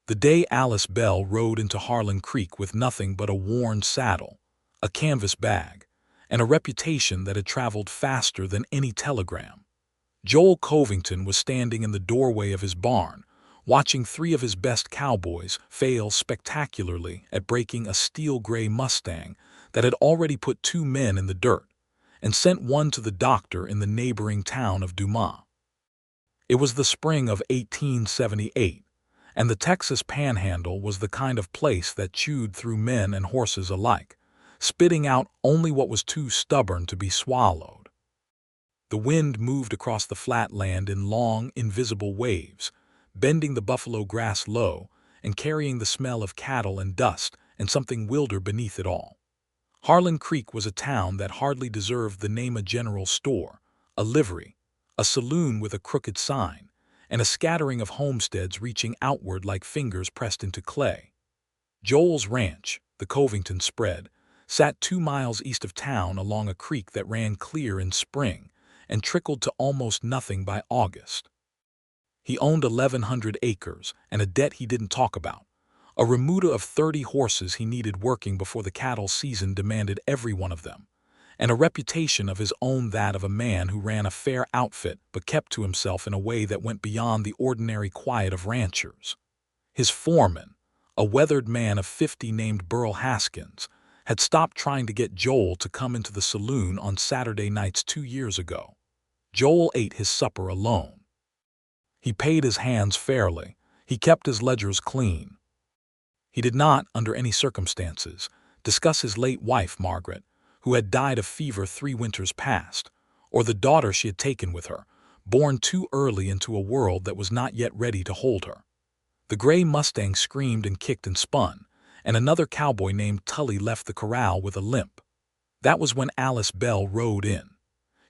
The day Alice Bell rode into Harlan Creek with nothing but a worn saddle, a canvas bag, and a reputation that had traveled faster than any telegram. Joel Covington was standing in the doorway of his barn, watching three of his best cowboys fail spectacularly at breaking a steel-gray Mustang that had already put two men in the dirt and sent one to the doctor in the neighboring town of Dumas. It was the spring of 1878, and the Texas Panhandle was the kind of place that chewed through men and horses alike, spitting out only what was too stubborn to be swallowed. The wind moved across the flat land in long, invisible waves, bending the buffalo grass low and carrying the smell of cattle and dust and something wilder beneath it all. Harlan Creek was a town that hardly deserved the name a general store, a livery, a saloon with a crooked sign, and a scattering of homesteads reaching outward like fingers pressed into clay. Joel's ranch, the Covington spread, sat 2 miles east of town along a creek that ran clear in spring and trickled to almost nothing by August. He owned 1,100 acres and a debt he didn't talk about, a remuda of 30 horses he needed working before the cattle season demanded every one of them, and a reputation of his own, that of a man who ran a fair outfit but kept to himself in a way that went beyond the ordinary quiet of ranchers. His foreman, a weathered man of 50 named Burl Haskins, had stopped trying to get Joel to come into the saloon on Saturday nights 2 years ago. Joel ate his supper alone. He paid his hands fairly. He kept his ledgers clean. He did not, under any circumstances, discuss his late wife, Margaret, who had died of fever 3 winters past, or the daughter she had taken with her, born too early into a world that was not yet ready to hold her. The gray Mustang screamed and kicked and spun, and another cowboy named Tully left the corral with a limp. That was when Alice Bell rode in.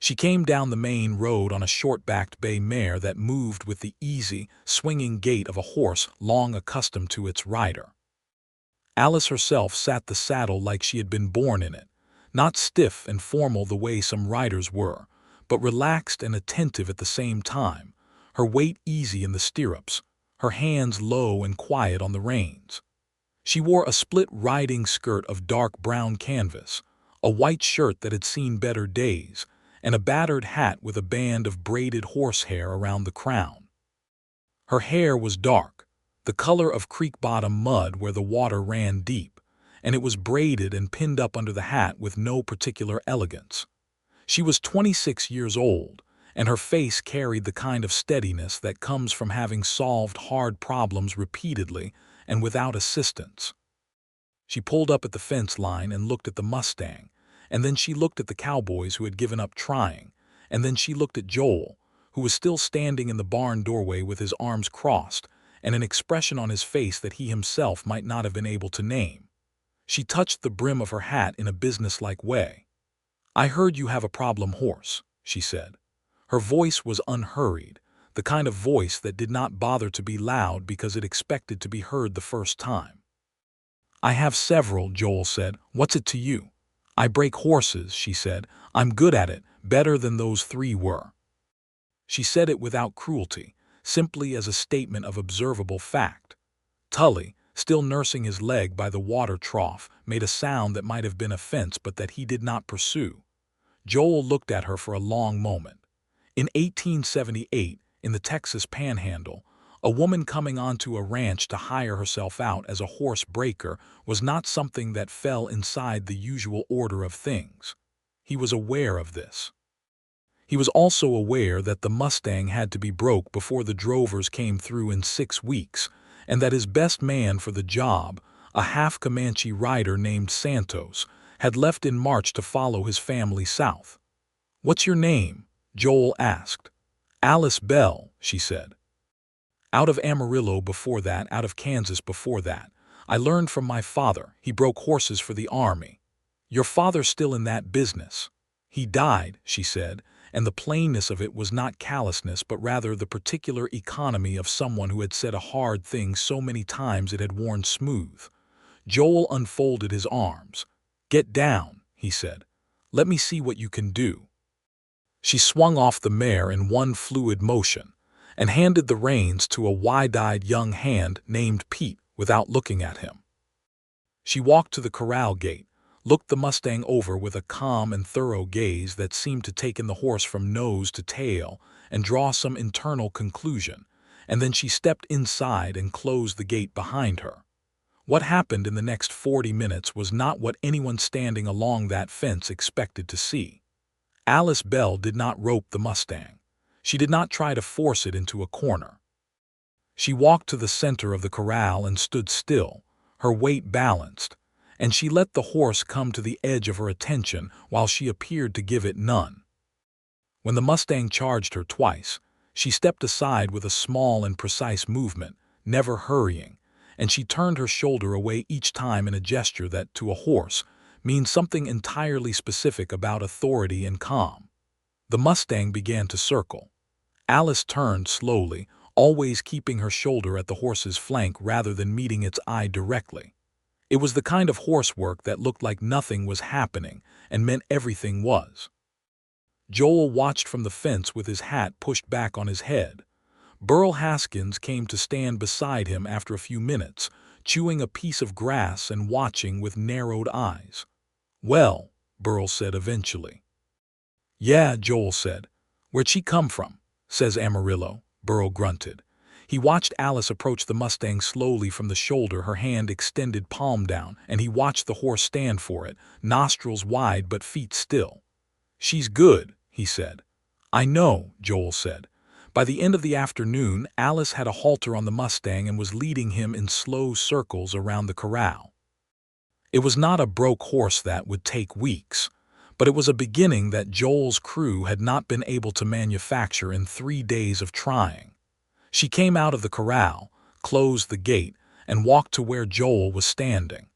She came down the main road on a short-backed bay mare that moved with the easy, swinging gait of a horse long accustomed to its rider. Alice herself sat the saddle like she had been born in it, not stiff and formal the way some riders were, but relaxed and attentive at the same time, her weight easy in the stirrups, her hands low and quiet on the reins. She wore a split riding skirt of dark brown canvas, a white shirt that had seen better days, and a battered hat with a band of braided horsehair around the crown. Her hair was dark, the color of creek-bottom mud where the water ran deep, and it was braided and pinned up under the hat with no particular elegance. She was 26 years old, and her face carried the kind of steadiness that comes from having solved hard problems repeatedly and without assistance. She pulled up at the fence line and looked at the Mustang, and then she looked at the cowboys who had given up trying, and then she looked at Joel, who was still standing in the barn doorway with his arms crossed and an expression on his face that he himself might not have been able to name. She touched the brim of her hat in a businesslike way. "I heard you have a problem horse," she said. Her voice was unhurried, the kind of voice that did not bother to be loud because it expected to be heard the first time. "I have several," Joel said. "What's it to you?" "I break horses," she said. "I'm good at it, better than those 3 were." She said it without cruelty, simply as a statement of observable fact. Tully, still nursing his leg by the water trough, made a sound that might have been offense but that he did not pursue. Joel looked at her for a long moment. In 1878, in the Texas Panhandle, a woman coming onto a ranch to hire herself out as a horse breaker was not something that fell inside the usual order of things. He was aware of this. He was also aware that the Mustang had to be broke before the drovers came through in 6 weeks, and that his best man for the job, a half-Comanche rider named Santos, had left in March to follow his family south. "What's your name?" Joel asked. "Alice Bell," she said. "Out of Amarillo before that, out of Kansas before that. I learned from my father. He broke horses for the army." "Your father's still in that business." "He died," she said, and the plainness of it was not callousness but rather the particular economy of someone who had said a hard thing so many times it had worn smooth. Joel unfolded his arms. "Get down," he said. "Let me see what you can do." She swung off the mare in one fluid motion, and handed the reins to a wide-eyed young hand named Pete without looking at him. She walked to the corral gate, looked the Mustang over with a calm and thorough gaze that seemed to take in the horse from nose to tail and draw some internal conclusion, and then she stepped inside and closed the gate behind her. What happened in the next 40 minutes was not what anyone standing along that fence expected to see. Alice Bell did not rope the Mustang. She did not try to force it into a corner. She walked to the center of the corral and stood still, her weight balanced, and she let the horse come to the edge of her attention while she appeared to give it none. When the Mustang charged her twice, she stepped aside with a small and precise movement, never hurrying, and she turned her shoulder away each time in a gesture that, to a horse, means something entirely specific about authority and calm. The Mustang began to circle. Alice turned slowly, always keeping her shoulder at the horse's flank rather than meeting its eye directly. It was the kind of horsework that looked like nothing was happening and meant everything was. Joel watched from the fence with his hat pushed back on his head. Burl Haskins came to stand beside him after a few minutes, chewing a piece of grass and watching with narrowed eyes. "Well," Burl said eventually. "Yeah," Joel said. "Where'd she come from?" says Amarillo, Burl grunted. He watched Alice approach the Mustang slowly from the shoulder, her hand extended palm down, and he watched the horse stand for it, nostrils wide but feet still. "She's good," he said. "I know," Joel said. By the end of the afternoon, Alice had a halter on the Mustang and was leading him in slow circles around the corral. It was not a broke horse that would take weeks, but it was a beginning that Joel's crew had not been able to manufacture in 3 days of trying. She came out of the corral, closed the gate, and walked to where Joel was standing.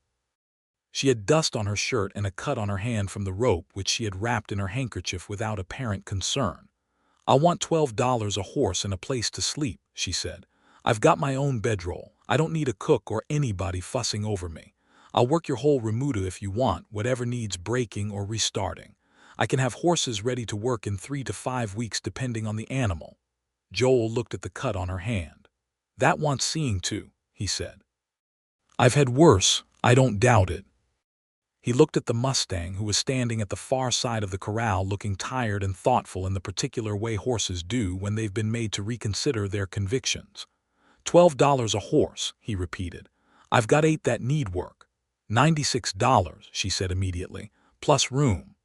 She had dust on her shirt and a cut on her hand from the rope which she had wrapped in her handkerchief without apparent concern. "I want $12 a horse and a place to sleep," she said. "I've got my own bedroll. I don't need a cook or anybody fussing over me. I'll work your whole remuda if you want, whatever needs breaking or restarting. I can have horses ready to work in 3 to 5 weeks depending on the animal." Joel looked at the cut on her hand. "That wants seeing to," he said. "I've had worse, I don't doubt it." He looked at the Mustang, who was standing at the far side of the corral looking tired and thoughtful in the particular way horses do when they've been made to reconsider their convictions. $12 a horse," he repeated. "I've got 8 that need work." $96, she said immediately, "plus room."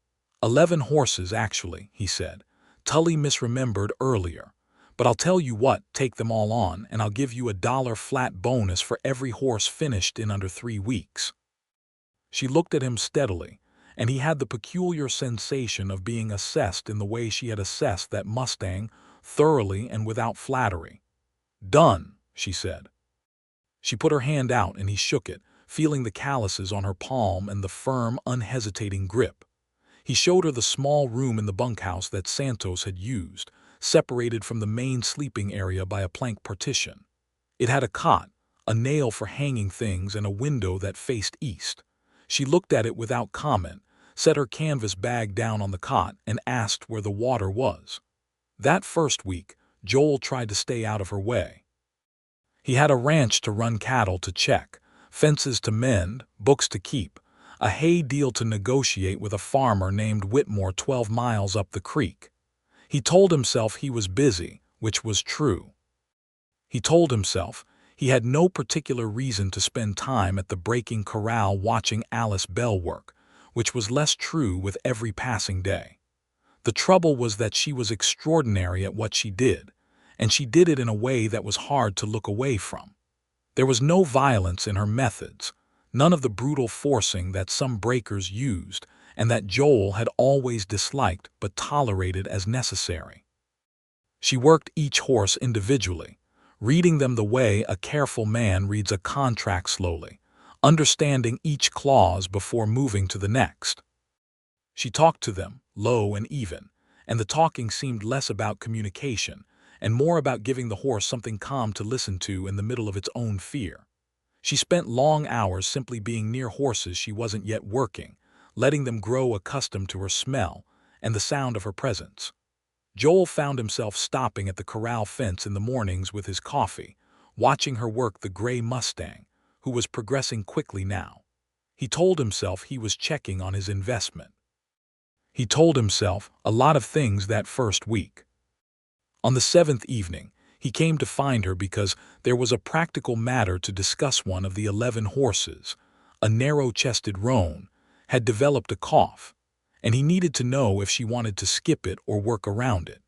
11 horses, actually, he said. Tully misremembered earlier. "But I'll tell you what, take them all on, and I'll give you $1 flat bonus for every horse finished in under 3 weeks. She looked at him steadily, and he had the peculiar sensation of being assessed in the way she had assessed that Mustang, thoroughly and without flattery. "Done," she said. She put her hand out and he shook it, feeling the calluses on her palm and the firm, unhesitating grip. He showed her the small room in the bunkhouse that Santos had used, separated from the main sleeping area by a plank partition. It had a cot, a nail for hanging things, and a window that faced east. She looked at it without comment, set her canvas bag down on the cot, and asked where the water was. That first week, Joel tried to stay out of her way. He had a ranch to run, cattle to check, fences to mend, books to keep, a hay deal to negotiate with a farmer named Whitmore 12 miles up the creek. He told himself he was busy, which was true. He told himself he had no particular reason to spend time at the breaking corral watching Alice Bell work, which was less true with every passing day. The trouble was that she was extraordinary at what she did, and she did it in a way that was hard to look away from. There was no violence in her methods, none of the brutal forcing that some breakers used and that Joel had always disliked but tolerated as necessary. She worked each horse individually, reading them the way a careful man reads a contract slowly, understanding each clause before moving to the next. She talked to them, low and even, and the talking seemed less about communication and more about giving the horse something calm to listen to in the middle of its own fear. She spent long hours simply being near horses she wasn't yet working, letting them grow accustomed to her smell and the sound of her presence. Joel found himself stopping at the corral fence in the mornings with his coffee, watching her work the gray Mustang, who was progressing quickly now. He told himself he was checking on his investment. He told himself a lot of things that first week. On the 7th evening, he came to find her because there was a practical matter to discuss. One of the 11 horses, a narrow-chested roan, had developed a cough, and he needed to know if she wanted to skip it or work around it.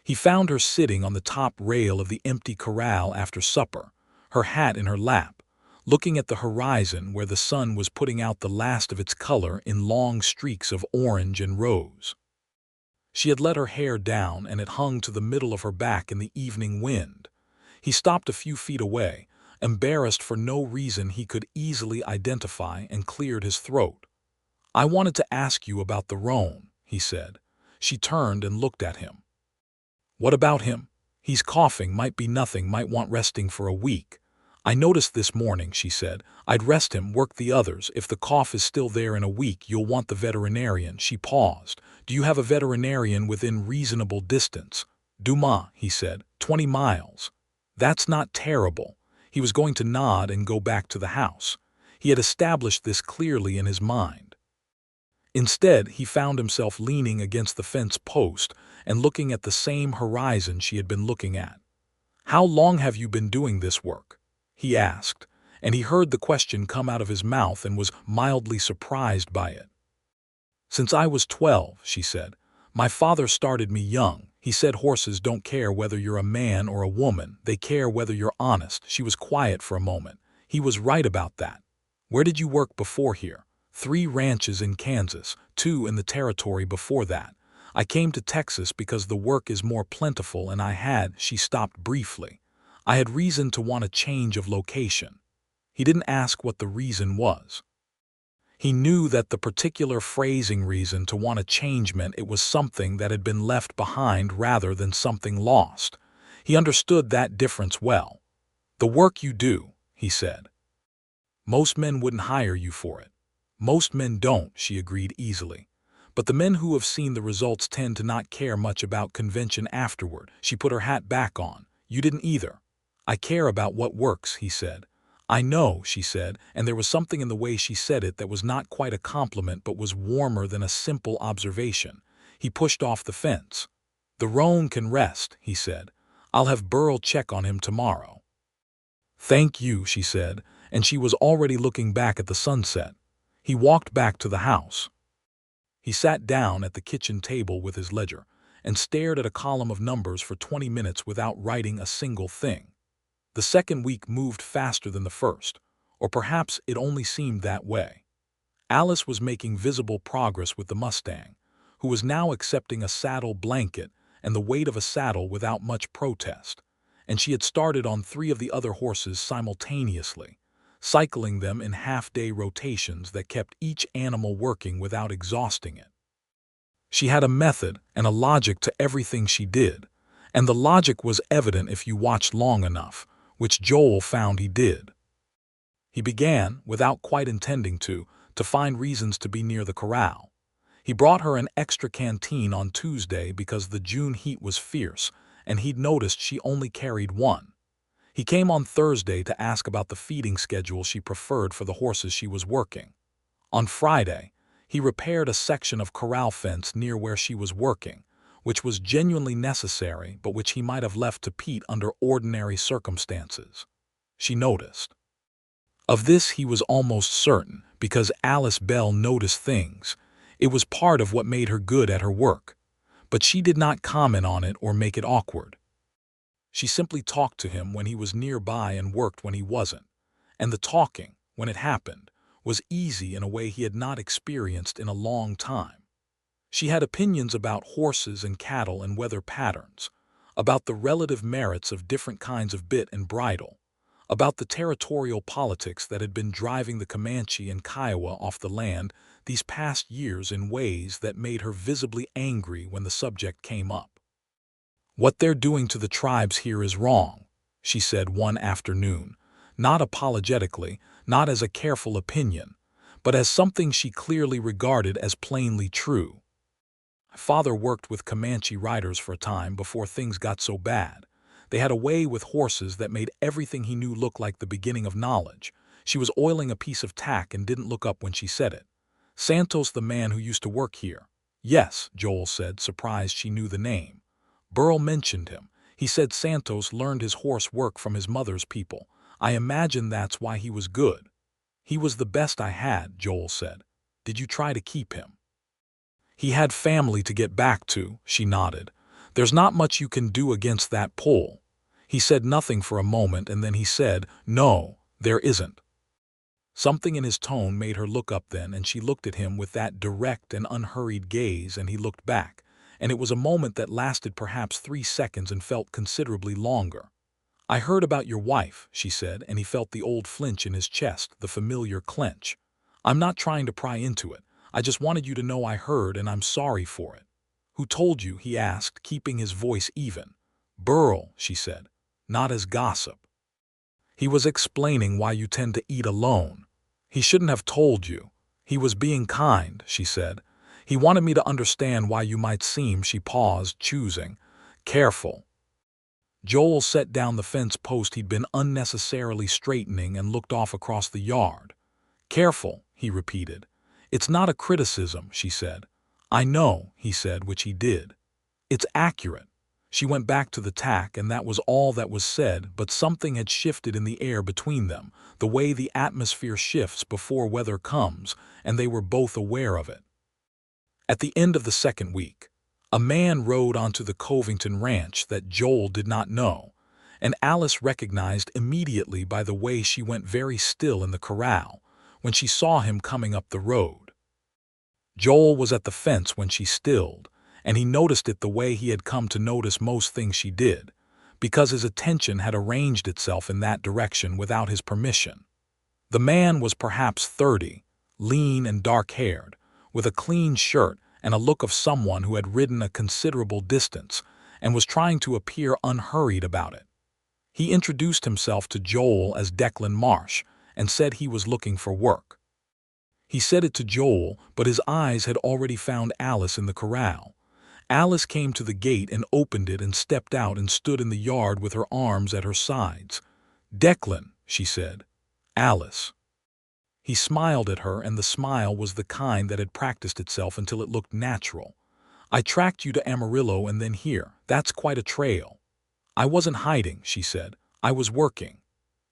He found her sitting on the top rail of the empty corral after supper, her hat in her lap, looking at the horizon where the sun was putting out the last of its color in long streaks of orange and rose. She had let her hair down and it hung to the middle of her back in the evening wind. He stopped a few feet away, embarrassed for no reason he could easily identify, and cleared his throat. "I wanted to ask you about the roan," he said. She turned and looked at him. "What about him? He's coughing, might be nothing, might want resting for a week." "I noticed this morning," she said. "I'd rest him, work the others. If the cough is still there in a week, you'll want the veterinarian." She paused. "Do you have a veterinarian within reasonable distance?" "Dumas," he said. 20 miles. "That's not terrible." He was going to nod and go back to the house. He had established this clearly in his mind. Instead, he found himself leaning against the fence post and looking at the same horizon she had been looking at. "How long have you been doing this work?" he asked, and he heard the question come out of his mouth and was mildly surprised by it. "Since I was 12, she said. "My father started me young. He said horses don't care whether you're a man or a woman, they care whether you're honest." She was quiet for a moment. He was right about that. "Where did you work before here?" 3 ranches in Kansas, 2 in the territory before that. I came to Texas because the work is more plentiful and she stopped briefly. I had reason to want a change of location." He didn't ask what the reason was. He knew that the particular phrasing reason to want a change meant it was something that had been left behind rather than something lost. He understood that difference well. "The work you do," he said. "Most men wouldn't hire you for it." "Most men don't," she agreed easily. "But the men who have seen the results tend to not care much about convention afterward." She put her hat back on. "You didn't either." "I care about what works," he said. "I know," she said, and there was something in the way she said it that was not quite a compliment but was warmer than a simple observation. He pushed off the fence. "The roan can rest," he said. "I'll have Burl check on him tomorrow." "Thank you," she said, and she was already looking back at the sunset. He walked back to the house. He sat down at the kitchen table with his ledger and stared at a column of numbers for 20 minutes without writing a single thing. The second week moved faster than the first, or perhaps it only seemed that way. Alice was making visible progress with the Mustang, who was now accepting a saddle blanket and the weight of a saddle without much protest, and she had started on 3 of the other horses simultaneously, cycling them in half-day rotations that kept each animal working without exhausting it. She had a method and a logic to everything she did, and the logic was evident if you watched long enough, which Joel found he did. He began, without quite intending to find reasons to be near the corral. He brought her an extra canteen on Tuesday because the June heat was fierce, and he'd noticed she only carried 1. He came on Thursday to ask about the feeding schedule she preferred for the horses she was working. On Friday, he repaired a section of corral fence near where she was working, which was genuinely necessary but which he might have left to Pete under ordinary circumstances. She noticed. Of this he was almost certain because Alice Bell noticed things. It was part of what made her good at her work, but she did not comment on it or make it awkward. She simply talked to him when he was nearby and worked when he wasn't, and the talking, when it happened, was easy in a way he had not experienced in a long time. She had opinions about horses and cattle and weather patterns, about the relative merits of different kinds of bit and bridle, about the territorial politics that had been driving the Comanche and Kiowa off the land these past years in ways that made her visibly angry when the subject came up. "What they're doing to the tribes here is wrong," she said one afternoon, not apologetically, not as a careful opinion, but as something she clearly regarded as plainly true. Father worked with Comanche riders for a time before things got so bad. They had a way with horses that made everything he knew look like the beginning of knowledge. She was oiling a piece of tack and didn't look up when she said it. Santos, the man who used to work here. Yes, Joel said, surprised she knew the name. Burl mentioned him. He said Santos learned his horse work from his mother's people. I imagine that's why he was good. He was the best I had, Joel said. Did you try to keep him? He had family to get back to, she nodded. There's not much you can do against that pull. He said nothing for a moment and then he said, no, there isn't. Something in his tone made her look up then, and she looked at him with that direct and unhurried gaze, and he looked back, and it was a moment that lasted perhaps 3 seconds and felt considerably longer. I heard about your wife, she said, and he felt the old flinch in his chest, the familiar clench. I'm not trying to pry into it. I just wanted you to know I heard and I'm sorry for it. Who told you? He asked, keeping his voice even. Burl, she said, not as gossip. He was explaining why you tend to eat alone. He shouldn't have told you. He was being kind, she said. He wanted me to understand why you might seem, she paused, choosing. Careful. Joel set down the fence post he'd been unnecessarily straightening and looked off across the yard. Careful, he repeated. It's not a criticism, she said. I know, he said, which he did. It's accurate. She went back to the tack, and that was all that was said, but something had shifted in the air between them, the way the atmosphere shifts before weather comes, and they were both aware of it. At the end of the second week, a man rode onto the Covington ranch that Joel did not know, and Alice recognized immediately by the way she went very still in the corral when she saw him coming up the road. Joel was at the fence when she stilled, and he noticed it the way he had come to notice most things she did, because his attention had arranged itself in that direction without his permission. The man was perhaps 30, lean and dark-haired, with a clean shirt and a look of someone who had ridden a considerable distance and was trying to appear unhurried about it. He introduced himself to Joel as Declan Marsh and said he was looking for work. He said it to Joel, but his eyes had already found Alice in the corral. Alice came to the gate and opened it and stepped out and stood in the yard with her arms at her sides. Declan, she said. Alice. He smiled at her, and the smile was the kind that had practiced itself until it looked natural. I tracked you to Amarillo and then here. That's quite a trail. I wasn't hiding, she said. I was working.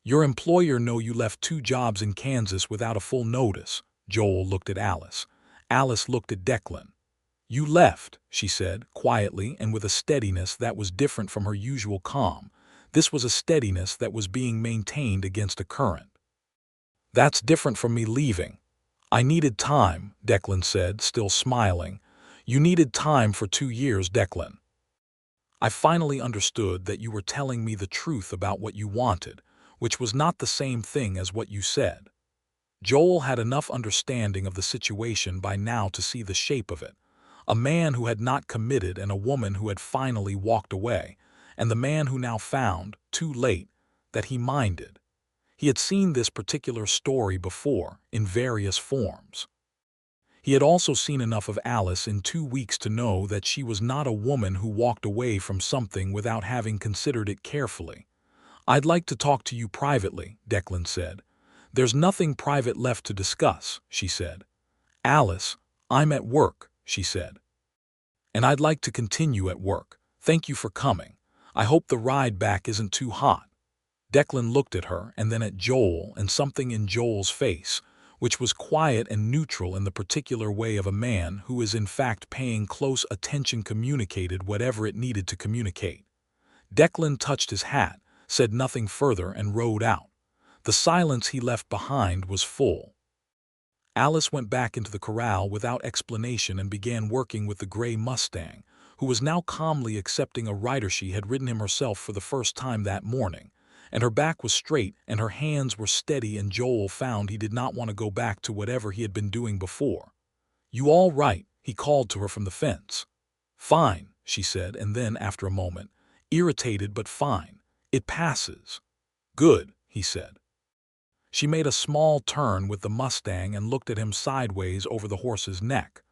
Your employer know you left 2 jobs in Kansas without a full notice. Joel looked at Alice. Alice looked at Declan. You left, she said, quietly and with a steadiness that was different from her usual calm. This was a steadiness that was being maintained against a current. That's different from me leaving. I needed time, Declan said, still smiling. You needed time for 2 years, Declan. I finally understood that you were telling me the truth about what you wanted, which was not the same thing as what you said. Joel had enough understanding of the situation by now to see the shape of it. A man who had not committed and a woman who had finally walked away, and the man who now found, too late, that he minded. He had seen this particular story before, in various forms. He had also seen enough of Alice in 2 weeks to know that she was not a woman who walked away from something without having considered it carefully. I'd like to talk to you privately, Declan said. There's nothing private left to discuss, she said. Alice, I'm at work, she said. And I'd like to continue at work. Thank you for coming. I hope the ride back isn't too hot. Declan looked at her and then at Joel, and something in Joel's face, which was quiet and neutral in the particular way of a man who is in fact paying close attention, communicated whatever it needed to communicate. Declan touched his hat, said nothing further, and rode out. The silence he left behind was full. Alice went back into the corral without explanation and began working with the gray Mustang, who was now calmly accepting a rider. She had ridden him herself for the first time that morning, and her back was straight and her hands were steady, and Joel found he did not want to go back to whatever he had been doing before. You all right? He called to her from the fence. Fine, she said, and then, after a moment, irritated but fine. It passes. Good, he said. She made a small turn with the Mustang and looked at him sideways over the horse's neck.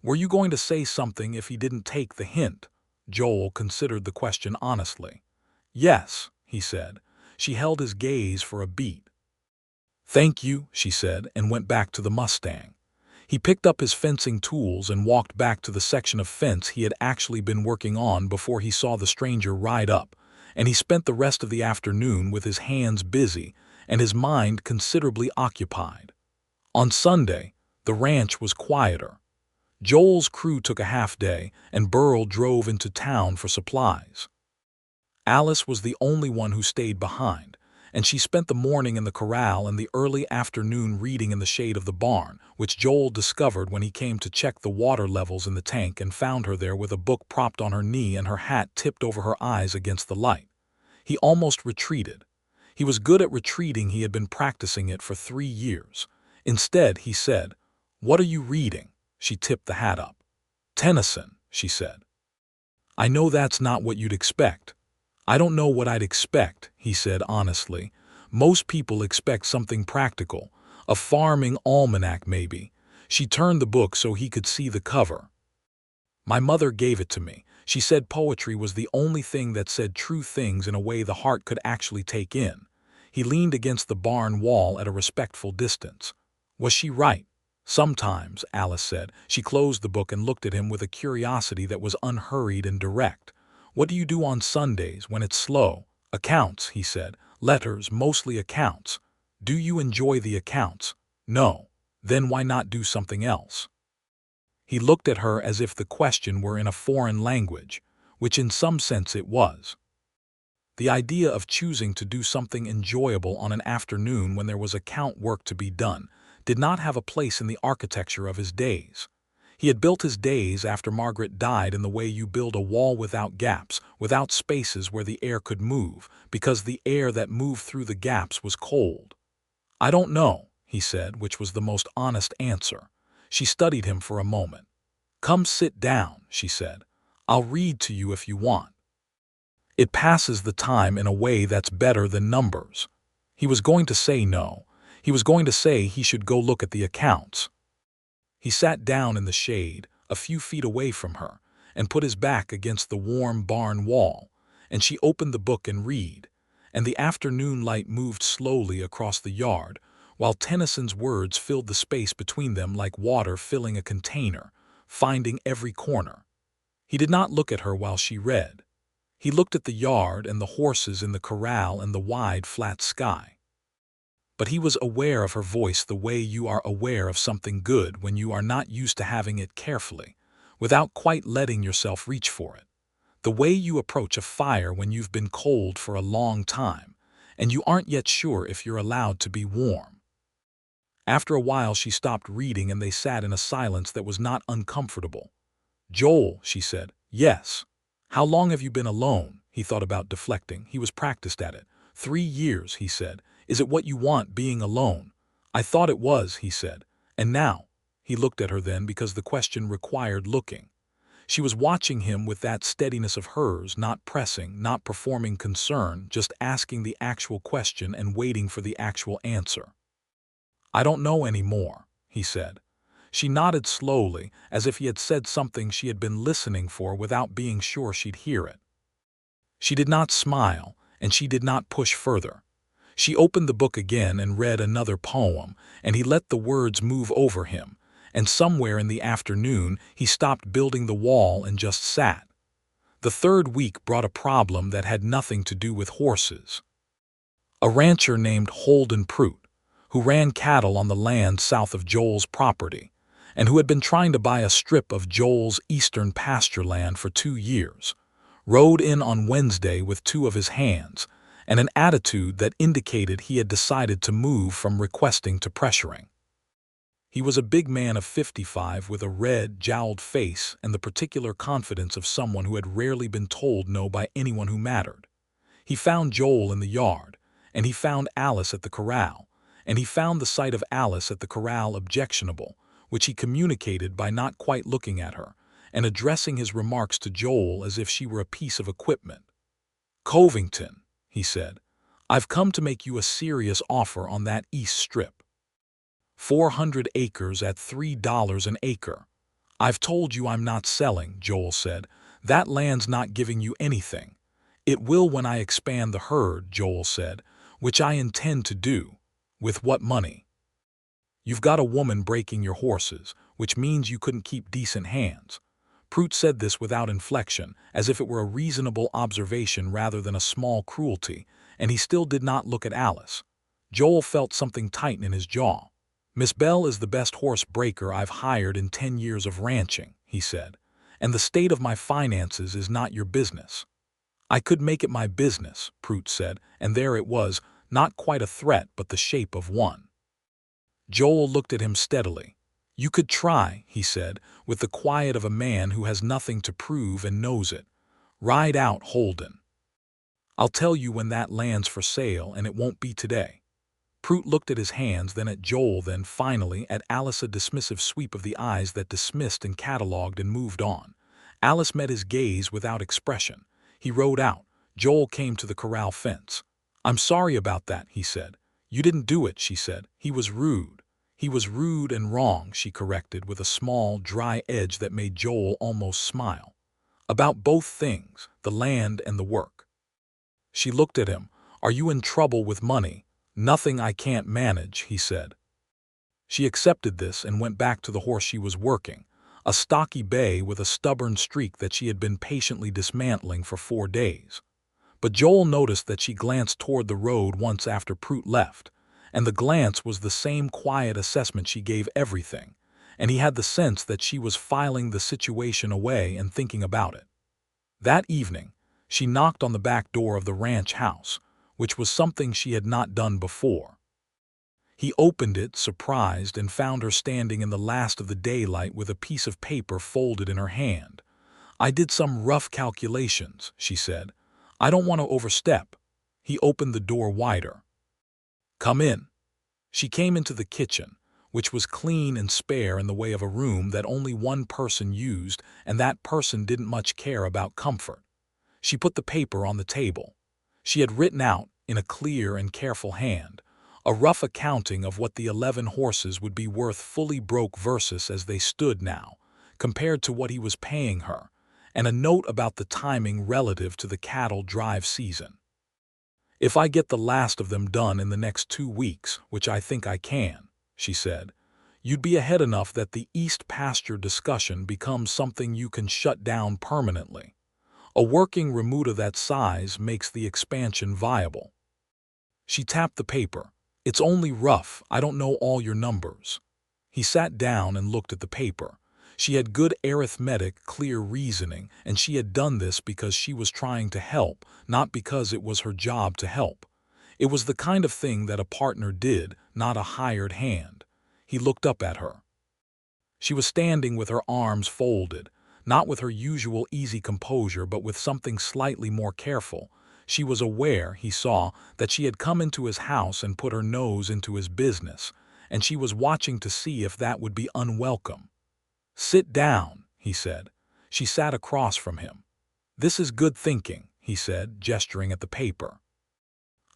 Were you going to say something if he didn't take the hint? Joel considered the question honestly. Yes, he said. She held his gaze for a beat. Thank you, she said, and went back to the Mustang. He picked up his fencing tools and walked back to the section of fence he had actually been working on before he saw the stranger ride up, and he spent the rest of the afternoon with his hands busy and his mind considerably occupied. On Sunday, the ranch was quieter. Joel's crew took a half day, and Burl drove into town for supplies. Alice was the only one who stayed behind, and she spent the morning in the corral and the early afternoon reading in the shade of the barn, which Joel discovered when he came to check the water levels in the tank and found her there with a book propped on her knee and her hat tipped over her eyes against the light. He almost retreated. He was good at retreating. He had been practicing it for 3 years. Instead, he said, "What are you reading?" She tipped the hat up. "Tennyson," she said. "I know that's not what you'd expect." "I don't know what I'd expect," he said honestly. "Most people expect something practical, a farming almanac maybe." She turned the book so he could see the cover. "My mother gave it to me. She said poetry was the only thing that said true things in a way the heart could actually take in." He leaned against the barn wall at a respectful distance. "Was she right?" "Sometimes," Alice said. She closed the book and looked at him with a curiosity that was unhurried and direct. "What do you do on Sundays when it's slow?" "Accounts," he said. "Letters, mostly accounts." "Do you enjoy the accounts?" "No." "Then why not do something else?" He looked at her as if the question were in a foreign language, which in some sense it was. The idea of choosing to do something enjoyable on an afternoon when there was account work to be done did not have a place in the architecture of his days. He had built his days after Margaret died in the way you build a wall without gaps, without spaces where the air could move, because the air that moved through the gaps was cold. "I don't know," he said, which was the most honest answer. She studied him for a moment. "Come sit down," she said. "I'll read to you if you want. It passes the time in a way that's better than numbers." He was going to say no. He was going to say he should go look at the accounts. He sat down in the shade, a few feet away from her, and put his back against the warm barn wall, and she opened the book and read, and the afternoon light moved slowly across the yard, while Tennyson's words filled the space between them like water filling a container, finding every corner. He did not look at her while she read. He looked at the yard and the horses in the corral and the wide, flat sky. But he was aware of her voice the way you are aware of something good when you are not used to having it carefully, without quite letting yourself reach for it. The way you approach a fire when you've been cold for a long time, and you aren't yet sure if you're allowed to be warm. After a while she stopped reading and they sat in a silence that was not uncomfortable. "Joel," she said. "Yes." "How long have you been alone?" He thought about deflecting. He was practiced at it. 3 years, he said. "Is it what you want, being alone?" "I thought it was," he said. "And now?" He looked at her then because the question required looking. She was watching him with that steadiness of hers, not pressing, not performing concern, just asking the actual question and waiting for the actual answer. "I don't know any more," he said. She nodded slowly, as if he had said something she had been listening for without being sure she'd hear it. She did not smile, and she did not push further. She opened the book again and read another poem, and he let the words move over him, and somewhere in the afternoon he stopped building the wall and just sat. The third week brought a problem that had nothing to do with horses. A rancher named Holden Prout, who ran cattle on the land south of Joel's property, and who had been trying to buy a strip of Joel's eastern pasture land for 2 years, rode in on Wednesday with 2 of his hands, and an attitude that indicated he had decided to move from requesting to pressuring. He was a big man of 55 with a red, jowled face and the particular confidence of someone who had rarely been told no by anyone who mattered. He found Joel in the yard, and he found Alice at the corral, and he found the sight of Alice at the corral objectionable, which he communicated by not quite looking at her, and addressing his remarks to Joel as if she were a piece of equipment. "Covington," he said, "I've come to make you a serious offer on that east strip. 400 acres at $3 an acre. I've told you I'm not selling, Joel said. That land's not giving you anything. It will when I expand the herd, Joel said, which I intend to do. With what money? You've got a woman breaking your horses, which means you couldn't keep decent hands. Prout said this without inflection, as if it were a reasonable observation rather than a small cruelty, and he still did not look at Alice. Joel felt something tighten in his jaw. Miss Bell is the best horse breaker I've hired in 10 years of ranching, he said, and the state of my finances is not your business. I could make it my business, Prout said, and there it was, not quite a threat but the shape of one. Joel looked at him steadily. You could try, he said, with the quiet of a man who has nothing to prove and knows it. Ride out, Holden. I'll tell you when that land's for sale, and it won't be today. Prout looked at his hands, then at Joel, then finally at Alice, a dismissive sweep of the eyes that dismissed and catalogued and moved on. Alice met his gaze without expression. He rode out. Joel came to the corral fence. I'm sorry about that, he said. You didn't do it, she said. He was rude. He was rude and wrong, she corrected with a small, dry edge that made Joel almost smile. About both things, the land and the work. She looked at him. Are you in trouble with money? Nothing I can't manage, he said. She accepted this and went back to the horse she was working, a stocky bay with a stubborn streak that she had been patiently dismantling for 4 days. But Joel noticed that she glanced toward the road once after Prout left, and the glance was the same quiet assessment she gave everything, and he had the sense that she was filing the situation away and thinking about it. That evening, she knocked on the back door of the ranch house, which was something she had not done before. He opened it, surprised, and found her standing in the last of the daylight with a piece of paper folded in her hand. I did some rough calculations, she said. I don't want to overstep. He opened the door wider. Come in. She came into the kitchen, which was clean and spare in the way of a room that only one person used, and that person didn't much care about comfort. She put the paper on the table. She had written out, in a clear and careful hand, a rough accounting of what the 11 horses would be worth fully broke versus as they stood now, compared to what he was paying her, and a note about the timing relative to the cattle drive season. If I get the last of them done in the next 2 weeks, which I think I can, she said, you'd be ahead enough that the East pasture discussion becomes something you can shut down permanently. A working remuda that size makes the expansion viable. She tapped the paper. It's only rough, I don't know all your numbers. He sat down and looked at the paper. She had good arithmetic, clear reasoning, and she had done this because she was trying to help, not because it was her job to help. It was the kind of thing that a partner did, not a hired hand. He looked up at her. She was standing with her arms folded, not with her usual easy composure but with something slightly more careful. She was aware, he saw, that she had come into his house and put her nose into his business, and she was watching to see if that would be unwelcome. Sit down, he said. She sat across from him. This is good thinking, he said, gesturing at the paper.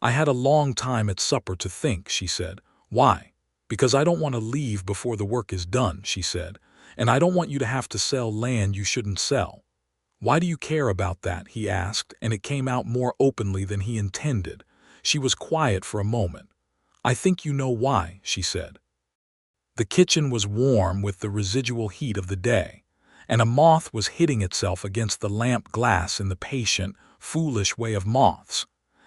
I had a long time at supper to think, she said. Why? Because I don't want to leave before the work is done, she said, and I don't want you to have to sell land you shouldn't sell. Why do you care about that? He asked, and it came out more openly than he intended. She was quiet for a moment. I think you know why, she said. The kitchen was warm with the residual heat of the day, and a moth was hitting itself against the lamp glass in the patient, foolish way of moths,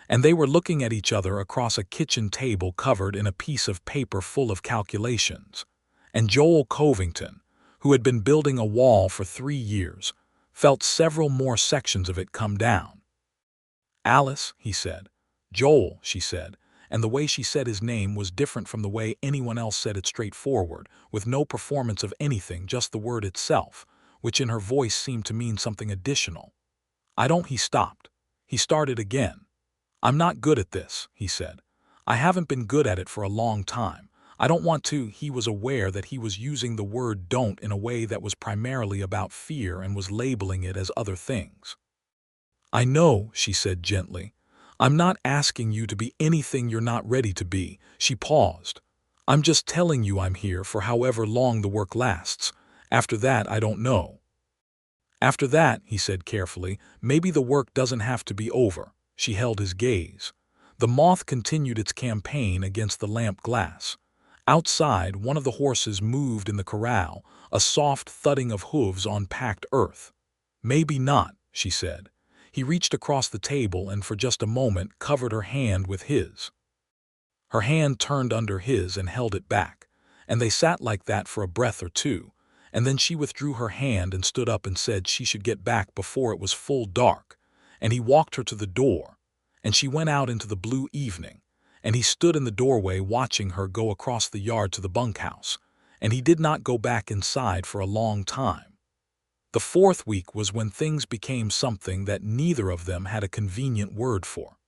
and they were looking at each other across a kitchen table covered in a piece of paper full of calculations. And Joel Covington, who had been building a wall for 3 years, felt several more sections of it come down. Alice, he said. Joel, she said, and the way she said his name was different from the way anyone else said it, straightforward, with no performance of anything, just the word itself, which in her voice seemed to mean something additional. He stopped. He started again. I'm not good at this, he said. I haven't been good at it for a long time. I don't want to. He was aware that he was using the word don't in a way that was primarily about fear and was labeling it as other things. I know, she said gently. I'm not asking you to be anything you're not ready to be. She paused. I'm just telling you I'm here for however long the work lasts, After that, I don't know. After that, he said carefully, maybe the work doesn't have to be over. She held his gaze. The moth continued its campaign against the lamp glass. Outside, one of the horses moved in the corral, a soft thudding of hooves on packed earth. Maybe not, she said. He reached across the table and for just a moment covered her hand with his. Her hand turned under his and held it back, and they sat like that for a breath or two, and then she withdrew her hand and stood up and said she should get back before it was full dark, and he walked her to the door, and she went out into the blue evening, and he stood in the doorway watching her go across the yard to the bunkhouse, and he did not go back inside for a long time. The fourth week was when things became something that neither of them had a convenient word for.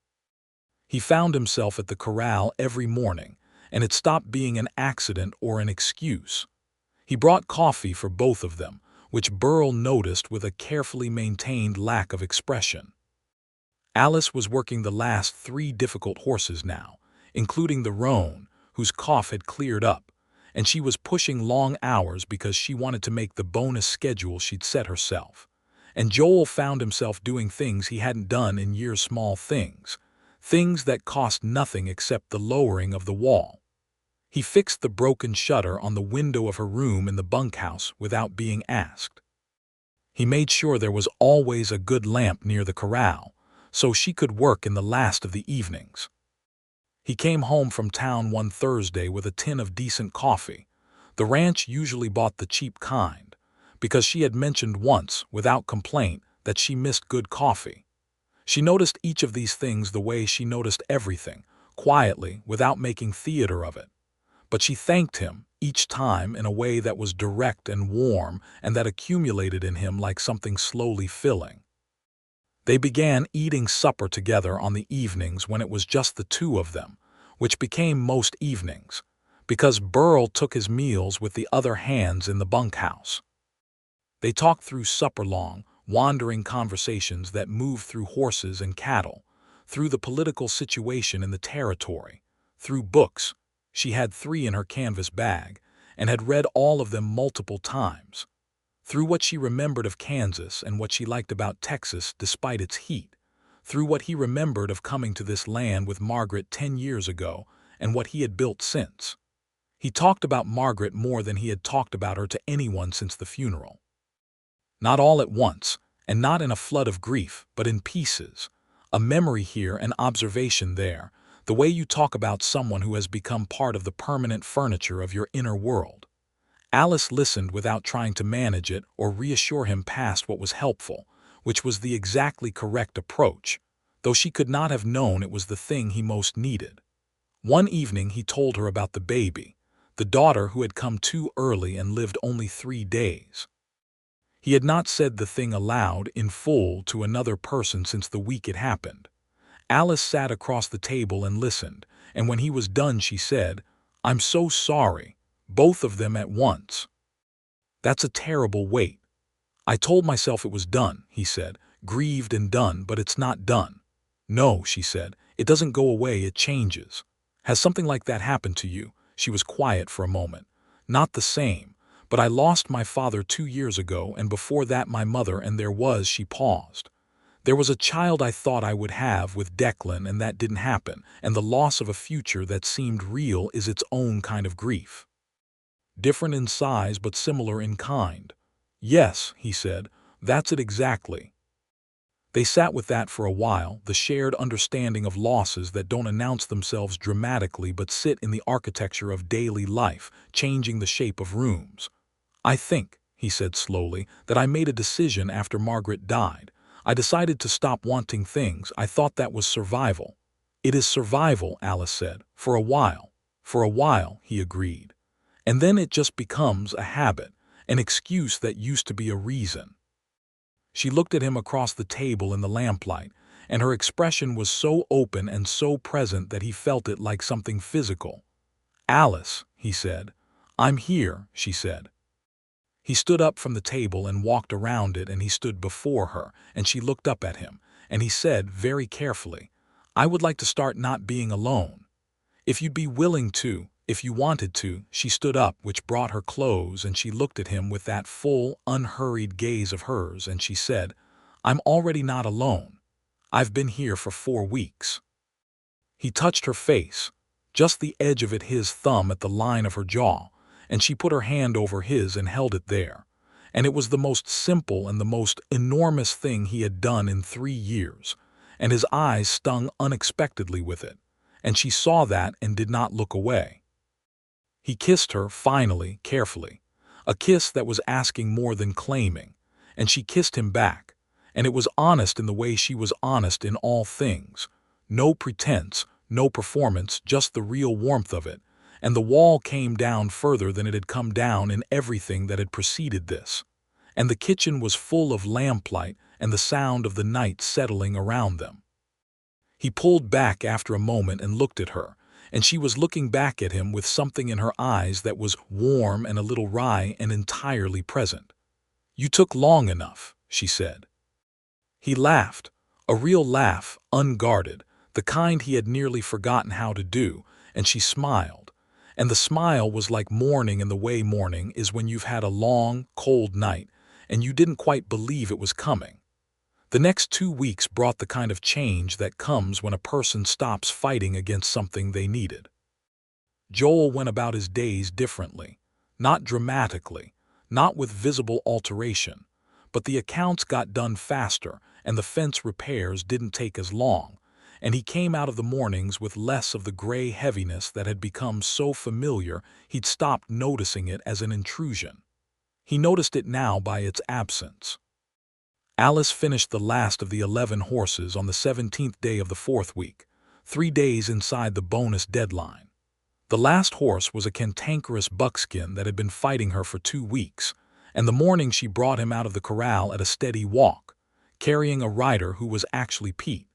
He found himself at the corral every morning, and it stopped being an accident or an excuse. He brought coffee for both of them, which Burl noticed with a carefully maintained lack of expression. Alice was working the last 3 difficult horses now, including the roan, whose cough had cleared up, and she was pushing long hours because she wanted to make the bonus schedule she'd set herself. And Joel found himself doing things he hadn't done in years, small things that cost nothing except the lowering of the wall. He fixed the broken shutter on the window of her room in the bunkhouse without being asked. He made sure there was always a good lamp near the corral, so she could work in the last of the evenings. He came home from town one Thursday with a tin of decent coffee. The ranch usually bought the cheap kind, because she had mentioned once, without complaint, that she missed good coffee. She noticed each of these things the way she noticed everything, quietly, without making theater of it. But she thanked him, each time, in a way that was direct and warm and that accumulated in him like something slowly filling. They began eating supper together on the evenings when it was just the two of them, which became most evenings, because Burl took his meals with the other hands in the bunkhouse. They talked through supper long, wandering conversations that moved through horses and cattle, through the political situation in the territory, through books. She had 3 in her canvas bag, and had read all of them multiple times. Through what she remembered of Kansas and what she liked about Texas despite its heat. Through what he remembered of coming to this land with Margaret 10 years ago and what he had built since. He talked about Margaret more than he had talked about her to anyone since the funeral. Not all at once, and not in a flood of grief, but in pieces. A memory here, an observation there. The way you talk about someone who has become part of the permanent furniture of your inner world. Alice listened without trying to manage it or reassure him past what was helpful, which was the exactly correct approach, though she could not have known it was the thing he most needed. One evening he told her about the baby, the daughter who had come too early and lived only 3 days. He had not said the thing aloud, in full, to another person since the week it happened. Alice sat across the table and listened, and when he was done she said, "I'm so sorry," both of them at once. "That's a terrible weight." "I told myself it was done," he said, "grieved and done, but it's not done." "No," she said, "it doesn't go away, it changes." "Has something like that happened to you?" She was quiet for a moment. "Not the same, but I lost my father 2 years ago, and before that my mother, and there was," she paused. "There was a child I thought I would have with Declan, and that didn't happen, and the loss of a future that seemed real is its own kind of grief. Different in size but similar in kind." "Yes," he said, "that's it exactly." They sat with that for a while, the shared understanding of losses that don't announce themselves dramatically but sit in the architecture of daily life, changing the shape of rooms. "I think," he said slowly, "that I made a decision after Margaret died. I decided to stop wanting things. I thought that was survival." "It is survival," Alice said. "For a while." "For a while," he agreed. "And then it just becomes a habit, an excuse that used to be a reason." She looked at him across the table in the lamplight, and her expression was so open and so present that he felt it like something physical. "Alice," he said. "I'm here," she said. He stood up from the table and walked around it, and he stood before her, and she looked up at him, and he said very carefully, "I would like to start not being alone. If you'd be willing to, If you wanted to, she stood up, which brought her close, and she looked at him with that full, unhurried gaze of hers, and she said, "I'm already not alone. I've been here for 4 weeks." He touched her face, just the edge of it, his thumb at the line of her jaw, and she put her hand over his and held it there. And it was the most simple and the most enormous thing he had done in 3 years, and his eyes stung unexpectedly with it, and she saw that and did not look away. He kissed her, finally, carefully, a kiss that was asking more than claiming, and she kissed him back, and it was honest in the way she was honest in all things. No pretense, no performance, just the real warmth of it, and the wall came down further than it had come down in everything that had preceded this. And the kitchen was full of lamplight and the sound of the night settling around them. He pulled back after a moment and looked at her, and she was looking back at him with something in her eyes that was warm and a little wry and entirely present. "You took long enough," she said. He laughed, a real laugh, unguarded, the kind he had nearly forgotten how to do, and she smiled. And the smile was like morning in the way morning is when you've had a long, cold night, and you didn't quite believe it was coming. The next 2 weeks brought the kind of change that comes when a person stops fighting against something they needed. Joel went about his days differently, not dramatically, not with visible alteration, but the accounts got done faster and the fence repairs didn't take as long, and he came out of the mornings with less of the gray heaviness that had become so familiar he'd stopped noticing it as an intrusion. He noticed it now by its absence. Alice finished the last of the 11 horses on the 17th day of the 4th week, 3 days inside the bonus deadline. The last horse was a cantankerous buckskin that had been fighting her for 2 weeks, and the morning she brought him out of the corral at a steady walk, carrying a rider who was actually Pete.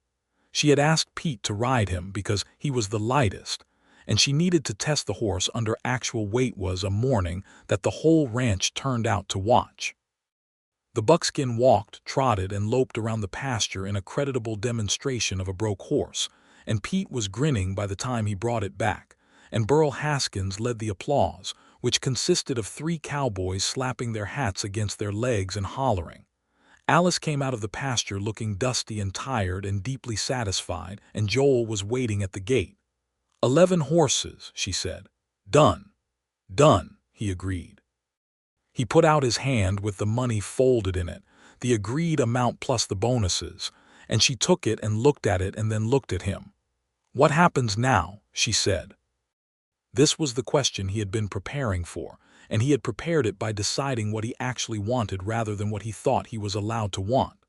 She had asked Pete to ride him because he was the lightest, and she needed to test the horse under actual weight. Was a morning that the whole ranch turned out to watch. The buckskin walked, trotted, and loped around the pasture in a creditable demonstration of a broke horse, and Pete was grinning by the time he brought it back, and Burl Haskins led the applause, which consisted of 3 cowboys slapping their hats against their legs and hollering. Alice came out of the pasture looking dusty and tired and deeply satisfied, and Joel was waiting at the gate. 11 horses, she said. "Done." "Done," he agreed. He put out his hand with the money folded in it, the agreed amount plus the bonuses, and she took it and looked at it and then looked at him. "What happens now?" she said. This was the question he had been preparing for, and he had prepared it by deciding what he actually wanted rather than what he thought he was allowed to want.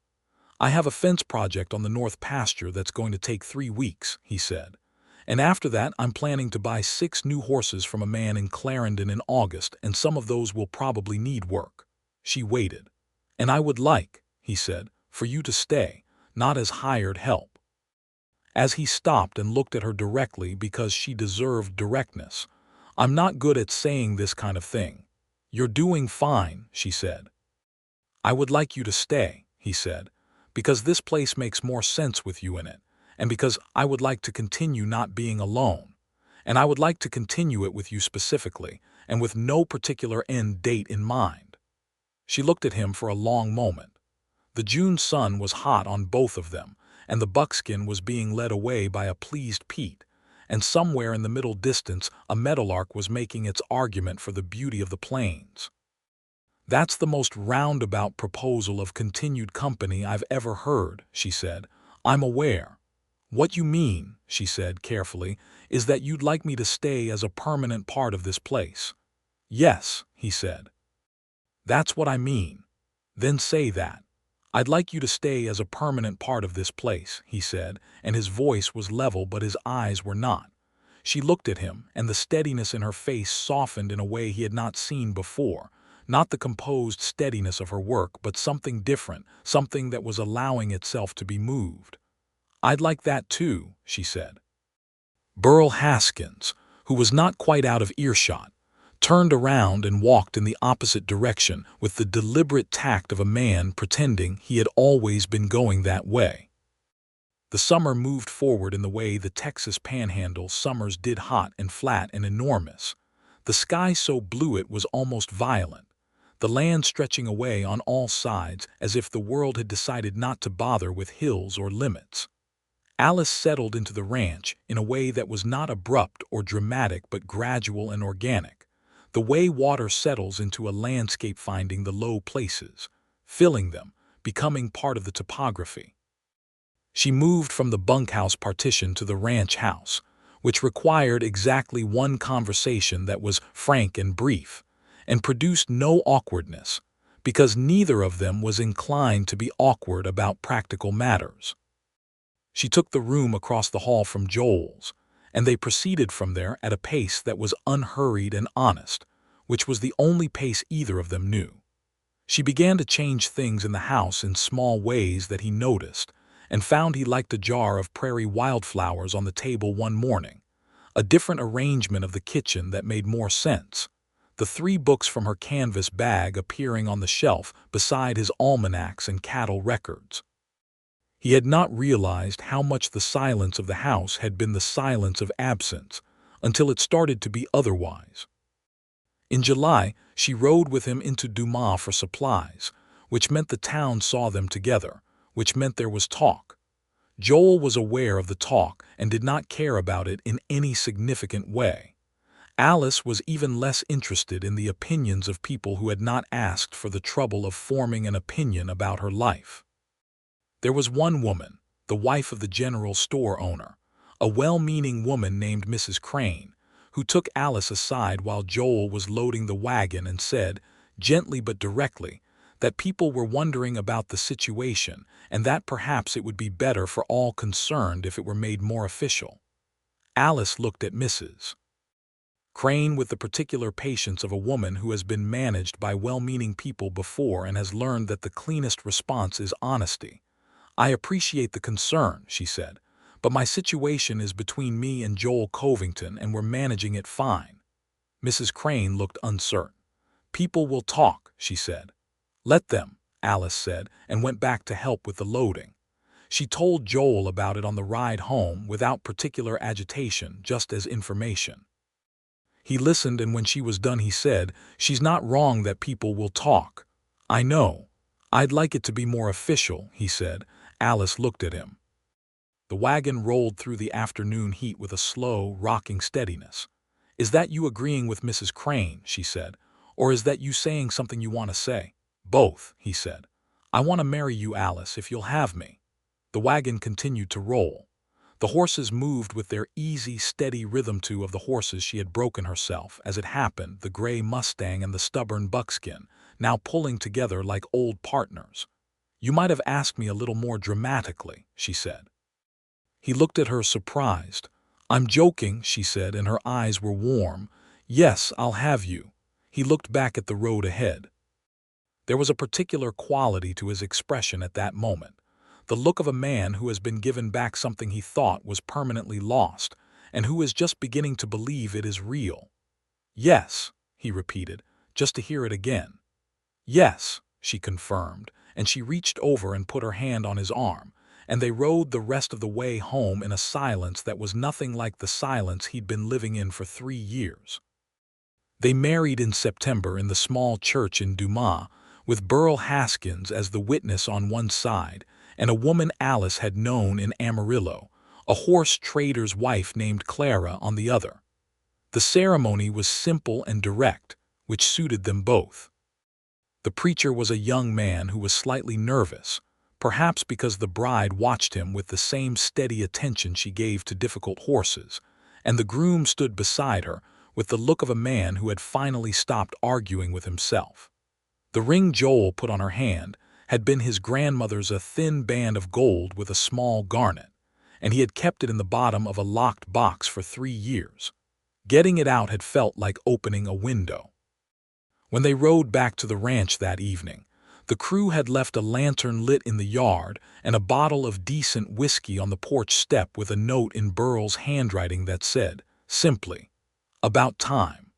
"I have a fence project on the north pasture that's going to take 3 weeks," he said. "And after that I'm planning to buy 6 new horses from a man in Clarendon in August, and some of those will probably need work." She waited. "And I would like," he said, "for you to stay, not as hired help." As he stopped and looked at her directly because she deserved directness, "I'm not good at saying this kind of thing." "You're doing fine," she said. "I would like you to stay," he said, "because this place makes more sense with you in it, and because I would like to continue not being alone. And I would like to continue it with you specifically, and with no particular end date in mind." She looked at him for a long moment. The June sun was hot on both of them, and the buckskin was being led away by a pleased Pete, and somewhere in the middle distance a meadowlark was making its argument for the beauty of the plains. "That's the most roundabout proposal of continued company I've ever heard," she said. "I'm aware." "What you mean," she said carefully, "is that you'd like me to stay as a permanent part of this place." "Yes," he said. "That's what I mean." "Then say that." "I'd like you to stay as a permanent part of this place," he said, and his voice was level but his eyes were not. She looked at him, and the steadiness in her face softened in a way he had not seen before. Not the composed steadiness of her work, but something different, something that was allowing itself to be moved. "I'd like that too," she said. Burl Haskins, who was not quite out of earshot, turned around and walked in the opposite direction with the deliberate tact of a man pretending he had always been going that way. The summer moved forward in the way the Texas Panhandle summers did, hot and flat and enormous. The sky so blue it was almost violent, the land stretching away on all sides as if the world had decided not to bother with hills or limits. Alice settled into the ranch in a way that was not abrupt or dramatic but gradual and organic, the way water settles into a landscape, finding the low places, filling them, becoming part of the topography. She moved from the bunkhouse partition to the ranch house, which required exactly one conversation that was frank and brief, and produced no awkwardness, because neither of them was inclined to be awkward about practical matters. She took the room across the hall from Joel's, and they proceeded from there at a pace that was unhurried and honest, which was the only pace either of them knew. She began to change things in the house in small ways that he noticed, and found he liked a jar of prairie wildflowers on the table one morning, a different arrangement of the kitchen that made more sense, the 3 books from her canvas bag appearing on the shelf beside his almanacs and cattle records. He had not realized how much the silence of the house had been the silence of absence until it started to be otherwise. In July, she rode with him into Dumas for supplies, which meant the town saw them together, which meant there was talk. Joel was aware of the talk and did not care about it in any significant way. Alice was even less interested in the opinions of people who had not asked for the trouble of forming an opinion about her life. There was one woman, the wife of the general store owner, a well-meaning woman named Mrs. Crane, who took Alice aside while Joel was loading the wagon and said, gently but directly, that people were wondering about the situation and that perhaps it would be better for all concerned if it were made more official. Alice looked at Mrs. Crane with the particular patience of a woman who has been managed by well-meaning people before and has learned that the cleanest response is honesty. I appreciate the concern, she said, but my situation is between me and Joel Covington and we're managing it fine. Mrs. Crane looked uncertain. People will talk, she said. Let them, Alice said, and went back to help with the loading. She told Joel about it on the ride home without particular agitation, just as information. He listened, and when she was done he said, she's not wrong that people will talk. I know. I'd like it to be more official, he said. Alice looked at him. The wagon rolled through the afternoon heat with a slow, rocking steadiness. Is that you agreeing with Mrs. Crane, she said, or is that you saying something you want to say? Both, he said. I want to marry you, Alice, if you'll have me. The wagon continued to roll. The horses moved with their easy, steady rhythm, two of the horses she had broken herself, as it happened, the gray Mustang and the stubborn Buckskin, now pulling together like old partners. You might have asked me a little more dramatically, she said. He looked at her surprised. I'm joking, she said, and her eyes were warm. Yes, I'll have you. He looked back at the road ahead. There was a particular quality to his expression at that moment, the look of a man who has been given back something he thought was permanently lost, and who is just beginning to believe it is real. Yes, he repeated, just to hear it again. Yes, she confirmed, and she reached over and put her hand on his arm, and they rode the rest of the way home in a silence that was nothing like the silence he'd been living in for 3 years. They married in September in the small church in Dumas, with Burl Haskins as the witness on one side, and a woman Alice had known in Amarillo, a horse trader's wife named Clara, on the other. The ceremony was simple and direct, which suited them both. The preacher was a young man who was slightly nervous, perhaps because the bride watched him with the same steady attention she gave to difficult horses, and the groom stood beside her with the look of a man who had finally stopped arguing with himself. The ring Joel put on her hand had been his grandmother's, a thin band of gold with a small garnet, and he had kept it in the bottom of a locked box for 3 years. Getting it out had felt like opening a window. When they rode back to the ranch that evening, the crew had left a lantern lit in the yard and a bottle of decent whiskey on the porch step with a note in Burl's handwriting that said, simply, "About time."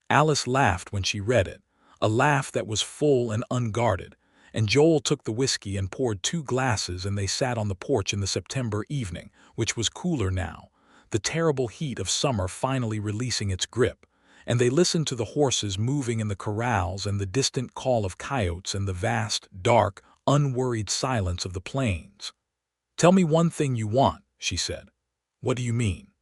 Alice laughed when she read it, a laugh that was full and unguarded, and Joel took the whiskey and poured 2 glasses, and they sat on the porch in the September evening, which was cooler now, the terrible heat of summer finally releasing its grip, and they listened to the horses moving in the corrals and the distant call of coyotes and the vast, dark, unworried silence of the plains. "Tell me one thing you want," she said. "What do you mean?"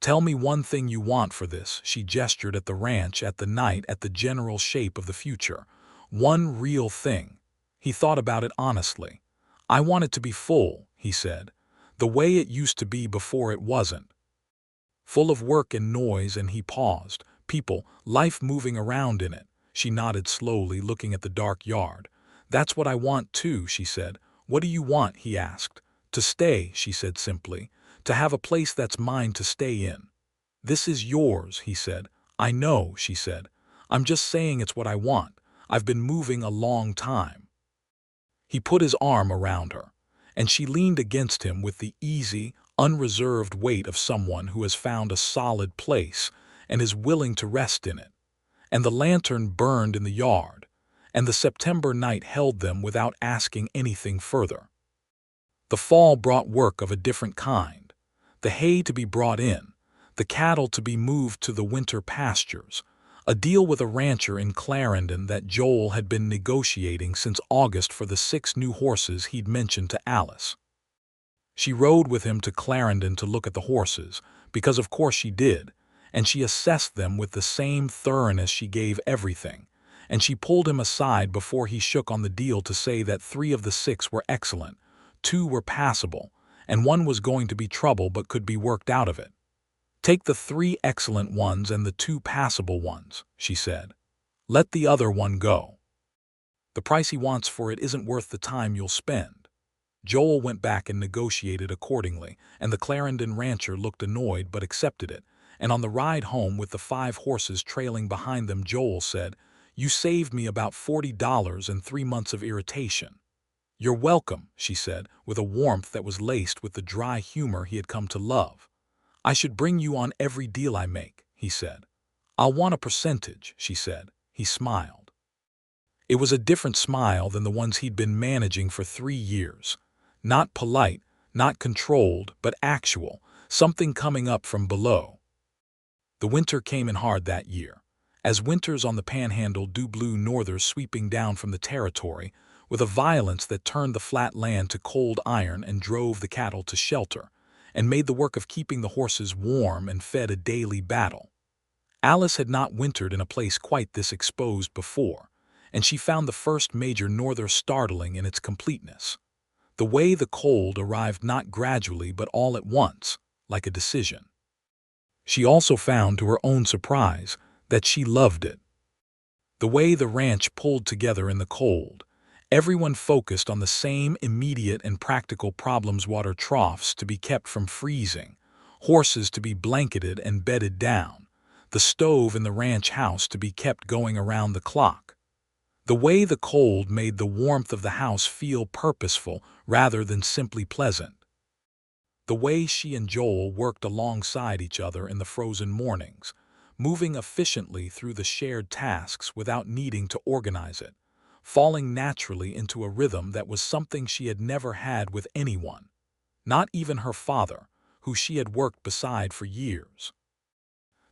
"Tell me one thing you want for this." She gestured at the ranch, at the night, at the general shape of the future. "One real thing." He thought about it honestly. "I want it to be full," he said. "The way it used to be before it wasn't. Full of work and noise," and he paused. "People, life moving around in it." She nodded slowly, looking at the dark yard. "That's what I want too," she said. "What do you want?" he asked. "To stay," she said simply. "To have a place that's mine to stay in." "This is yours," he said. "I know," she said. "I'm just saying it's what I want. I've been moving a long time." He put his arm around her, and she leaned against him with the easy, unreserved weight of someone who has found a solid place and is willing to rest in it. And the lantern burned in the yard, and the September night held them without asking anything further. The fall brought work of a different kind. The hay to be brought in, the cattle to be moved to the winter pastures, a deal with a rancher in Clarendon that Joel had been negotiating since August for the 6 new horses he'd mentioned to Alice. She rode with him to Clarendon to look at the horses, because of course she did, and she assessed them with the same thoroughness she gave everything, and she pulled him aside before he shook on the deal to say that 3 of the 6 were excellent, 2 were passable, and 1 was going to be trouble but could be worked out of it. "Take the 3 excellent ones and the 2 passable ones," she said. "Let the other 1 go. The price he wants for it isn't worth the time you'll spend." Joel went back and negotiated accordingly, and the Clarendon rancher looked annoyed but accepted it, and on the ride home with the 5 horses trailing behind them, Joel said, "You saved me about $40 and 3 months of irritation." "You're welcome," she said, with a warmth that was laced with the dry humor he had come to love. "I should bring you on every deal I make," he said. "I'll want a percentage," she said. He smiled. It was a different smile than the ones he'd been managing for 3 years. Not polite, not controlled, but actual, something coming up from below. The winter came in hard that year, as winters on the Panhandle do, blue northers sweeping down from the territory, with a violence that turned the flat land to cold iron and drove the cattle to shelter, and made the work of keeping the horses warm and fed a daily battle. Alice had not wintered in a place quite this exposed before, and she found the first major norther startling in its completeness. The way the cold arrived, not gradually but all at once, like a decision. She also found, to her own surprise, that she loved it. The way the ranch pulled together in the cold, everyone focused on the same immediate and practical problems: water troughs to be kept from freezing, horses to be blanketed and bedded down, the stove in the ranch house to be kept going around the clock. The way the cold made the warmth of the house feel purposeful rather than simply pleasant. The way she and Joel worked alongside each other in the frozen mornings, moving efficiently through the shared tasks without needing to organize it, falling naturally into a rhythm that was something she had never had with anyone, not even her father, who she had worked beside for years.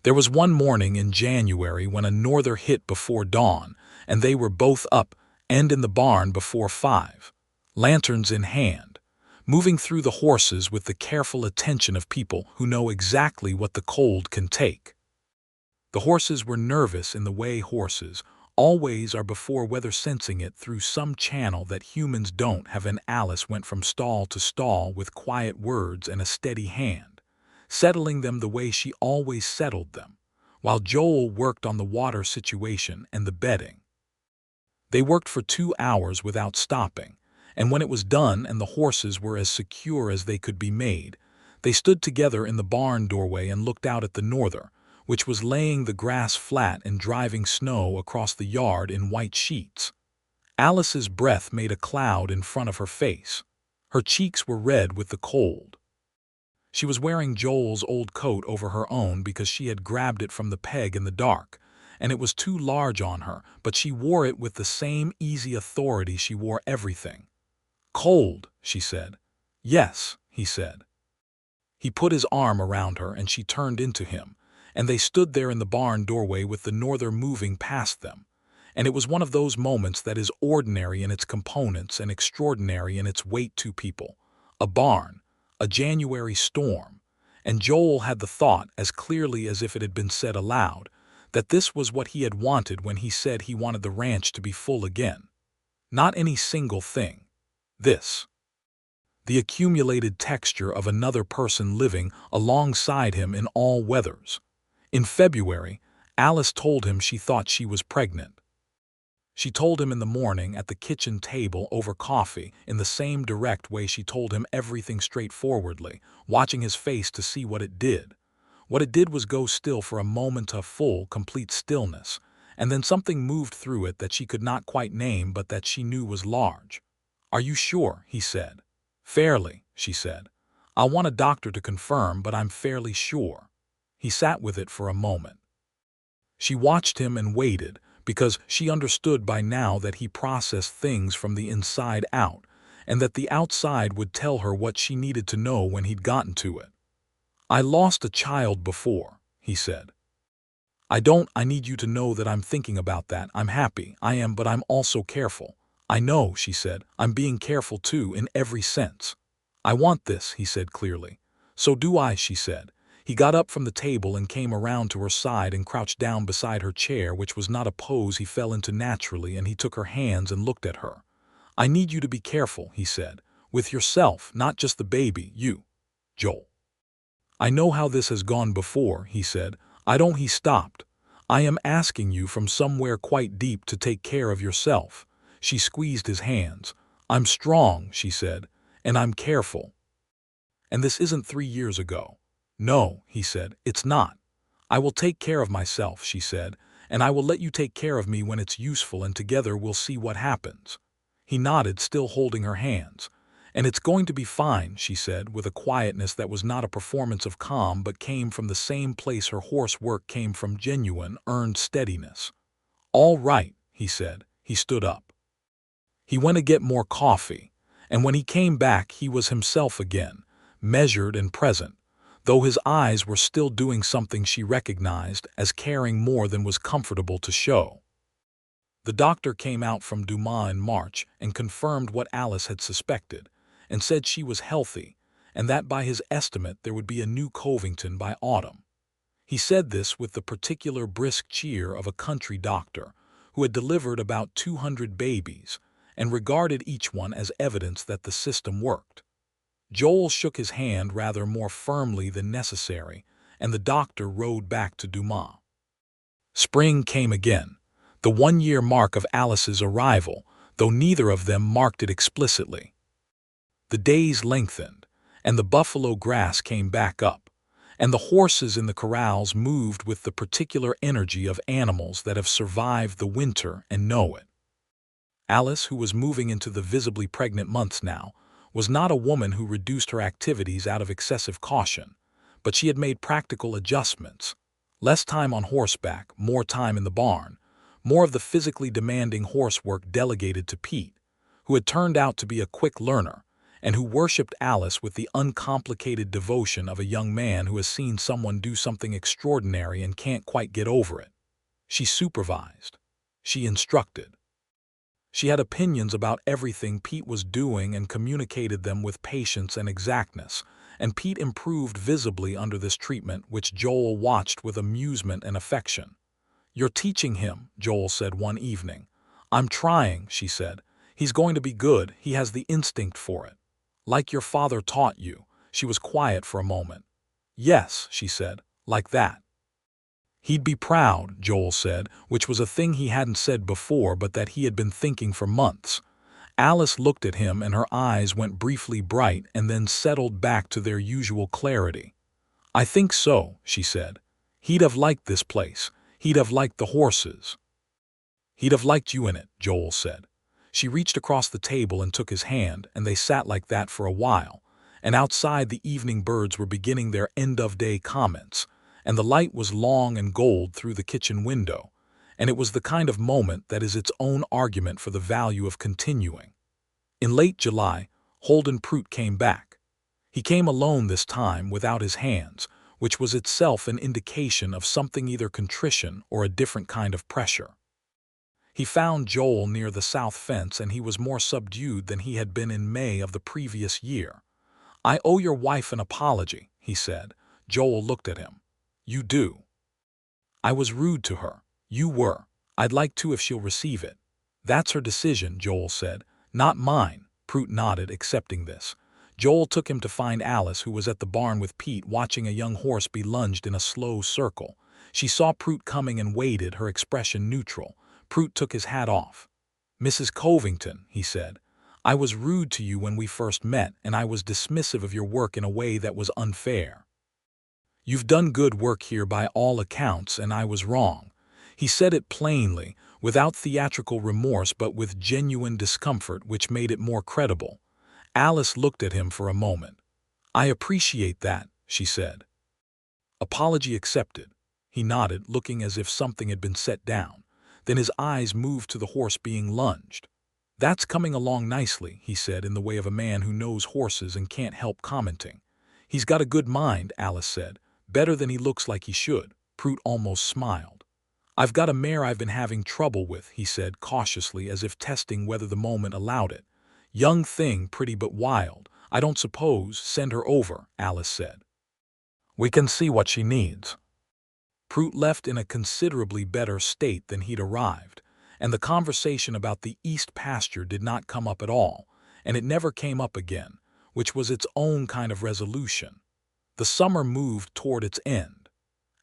There was one morning in January when a norther hit before dawn, and they were both up and in the barn before 5, lanterns in hand, moving through the horses with the careful attention of people who know exactly what the cold can take. The horses were nervous in the way horses always are before weather, sensing it through some channel that humans don't have, and Alice went from stall to stall with quiet words and a steady hand, settling them the way she always settled them, while Joel worked on the water situation and the bedding. They worked for 2 hours without stopping, and when it was done and the horses were as secure as they could be made, they stood together in the barn doorway and looked out at the norther, which was laying the grass flat and driving snow across the yard in white sheets. Alice's breath made a cloud in front of her face. Her cheeks were red with the cold. She was wearing Joel's old coat over her own because she had grabbed it from the peg in the dark, and it was too large on her, but she wore it with the same easy authority she wore everything. "Cold," she said. "Yes," he said. He put his arm around her and she turned into him, and they stood there in the barn doorway with the norther moving past them. And it was one of those moments that is ordinary in its components and extraordinary in its weight to people. A barn, a January storm, and Joel had the thought, as clearly as if it had been said aloud, that this was what he had wanted when he said he wanted the ranch to be full again. Not any single thing. This. The accumulated texture of another person living alongside him in all weathers. In February, Alice told him she thought she was pregnant. She told him in the morning at the kitchen table over coffee in the same direct way she told him everything straightforwardly, watching his face to see what it did. What it did was go still for a moment of full, complete stillness, and then something moved through it that she could not quite name but that she knew was large. "Are you sure?" he said. "Fairly," she said. "I'll want a doctor to confirm, but I'm fairly sure." He sat with it for a moment. She watched him and waited, because she understood by now that he processed things from the inside out, and that the outside would tell her what she needed to know when he'd gotten to it. "I lost a child before," he said. I need you to know that I'm thinking about that. I'm happy, I am, but I'm also careful." "I know," she said. "I'm being careful too, in every sense." "I want this," he said clearly. "So do I," she said. He got up from the table and came around to her side and crouched down beside her chair, which was not a pose he fell into naturally, and he took her hands and looked at her. "I need you to be careful," he said. "With yourself, not just the baby, you, Joel. I know how this has gone before," he said. He stopped. "I am asking you from somewhere quite deep to take care of yourself." She squeezed his hands. "I'm strong," she said, "and I'm careful. And this isn't 3 years ago." "No," he said, "it's not. I will take care of myself," she said, "and I will let you take care of me when it's useful, and together we'll see what happens." He nodded, still holding her hands. "And it's going to be fine," she said, with a quietness that was not a performance of calm but came from the same place her horse work came from, genuine, earned steadiness. "All right," he said. He stood up. He went to get more coffee, and when he came back he was himself again, measured and present, though his eyes were still doing something she recognized as caring more than was comfortable to show. The doctor came out from Dumas in March and confirmed what Alice had suspected, and said she was healthy, and that by his estimate there would be a new Covington by autumn. He said this with the particular brisk cheer of a country doctor who had delivered about 200 babies and regarded each one as evidence that the system worked. Joel shook his hand rather more firmly than necessary, and the doctor rode back to Dumas. Spring came again, the 1-year mark of Alice's arrival, though neither of them marked it explicitly. The days lengthened, and the buffalo grass came back up, and the horses in the corrals moved with the particular energy of animals that have survived the winter and know it. Alice, who was moving into the visibly pregnant months now, was not a woman who reduced her activities out of excessive caution, but she had made practical adjustments. Less time on horseback, more time in the barn, more of the physically demanding horsework delegated to Pete, who had turned out to be a quick learner, and who worshipped Alice with the uncomplicated devotion of a young man who has seen someone do something extraordinary and can't quite get over it. She supervised. She instructed. She had opinions about everything Pete was doing and communicated them with patience and exactness, and Pete improved visibly under this treatment, which Joel watched with amusement and affection. "You're teaching him," Joel said one evening. "I'm trying," she said. "He's going to be good. He has the instinct for it." "Like your father taught you." She was quiet for a moment. "Yes," she said, "like that." "He'd be proud," Joel said, which was a thing he hadn't said before but that he had been thinking for months. Alice looked at him and her eyes went briefly bright and then settled back to their usual clarity. "I think so," she said. "He'd have liked this place. He'd have liked the horses." "He'd have liked you in it," Joel said. She reached across the table and took his hand, and they sat like that for a while, and outside the evening birds were beginning their end-of-day comments, and the light was long and gold through the kitchen window, and it was the kind of moment that is its own argument for the value of continuing. In late July, Holden Prout came back. He came alone this time, without his hands, which was itself an indication of something, either contrition or a different kind of pressure. He found Joel near the south fence, and he was more subdued than he had been in May of the previous year. "I owe your wife an apology," he said. Joel looked at him. "You do?" "I was rude to her." "You were. I'd like to if she'll receive it." "That's her decision," Joel said. "Not mine." Prout nodded, accepting this. Joel took him to find Alice, who was at the barn with Pete, watching a young horse be lunged in a slow circle. She saw Prout coming and waited, her expression neutral. Prout took his hat off. "Mrs. Covington," he said, "I was rude to you when we first met, and I was dismissive of your work in a way that was unfair. You've done good work here by all accounts, and I was wrong." He said it plainly, without theatrical remorse but with genuine discomfort, which made it more credible. Alice looked at him for a moment. "I appreciate that," she said. "Apology accepted." He nodded, looking as if something had been set down. Then his eyes moved to the horse being lunged. "That's coming along nicely," he said, in the way of a man who knows horses and can't help commenting. "He's got a good mind," Alice said. "Better than he looks like he should." Prout almost smiled. "I've got a mare I've been having trouble with," he said cautiously, as if testing whether the moment allowed it. "Young thing, pretty but wild. I don't suppose—" "Send her over," Alice said. "We can see what she needs." Prout left in a considerably better state than he'd arrived, and the conversation about the east pasture did not come up at all, and it never came up again, which was its own kind of resolution. The summer moved toward its end.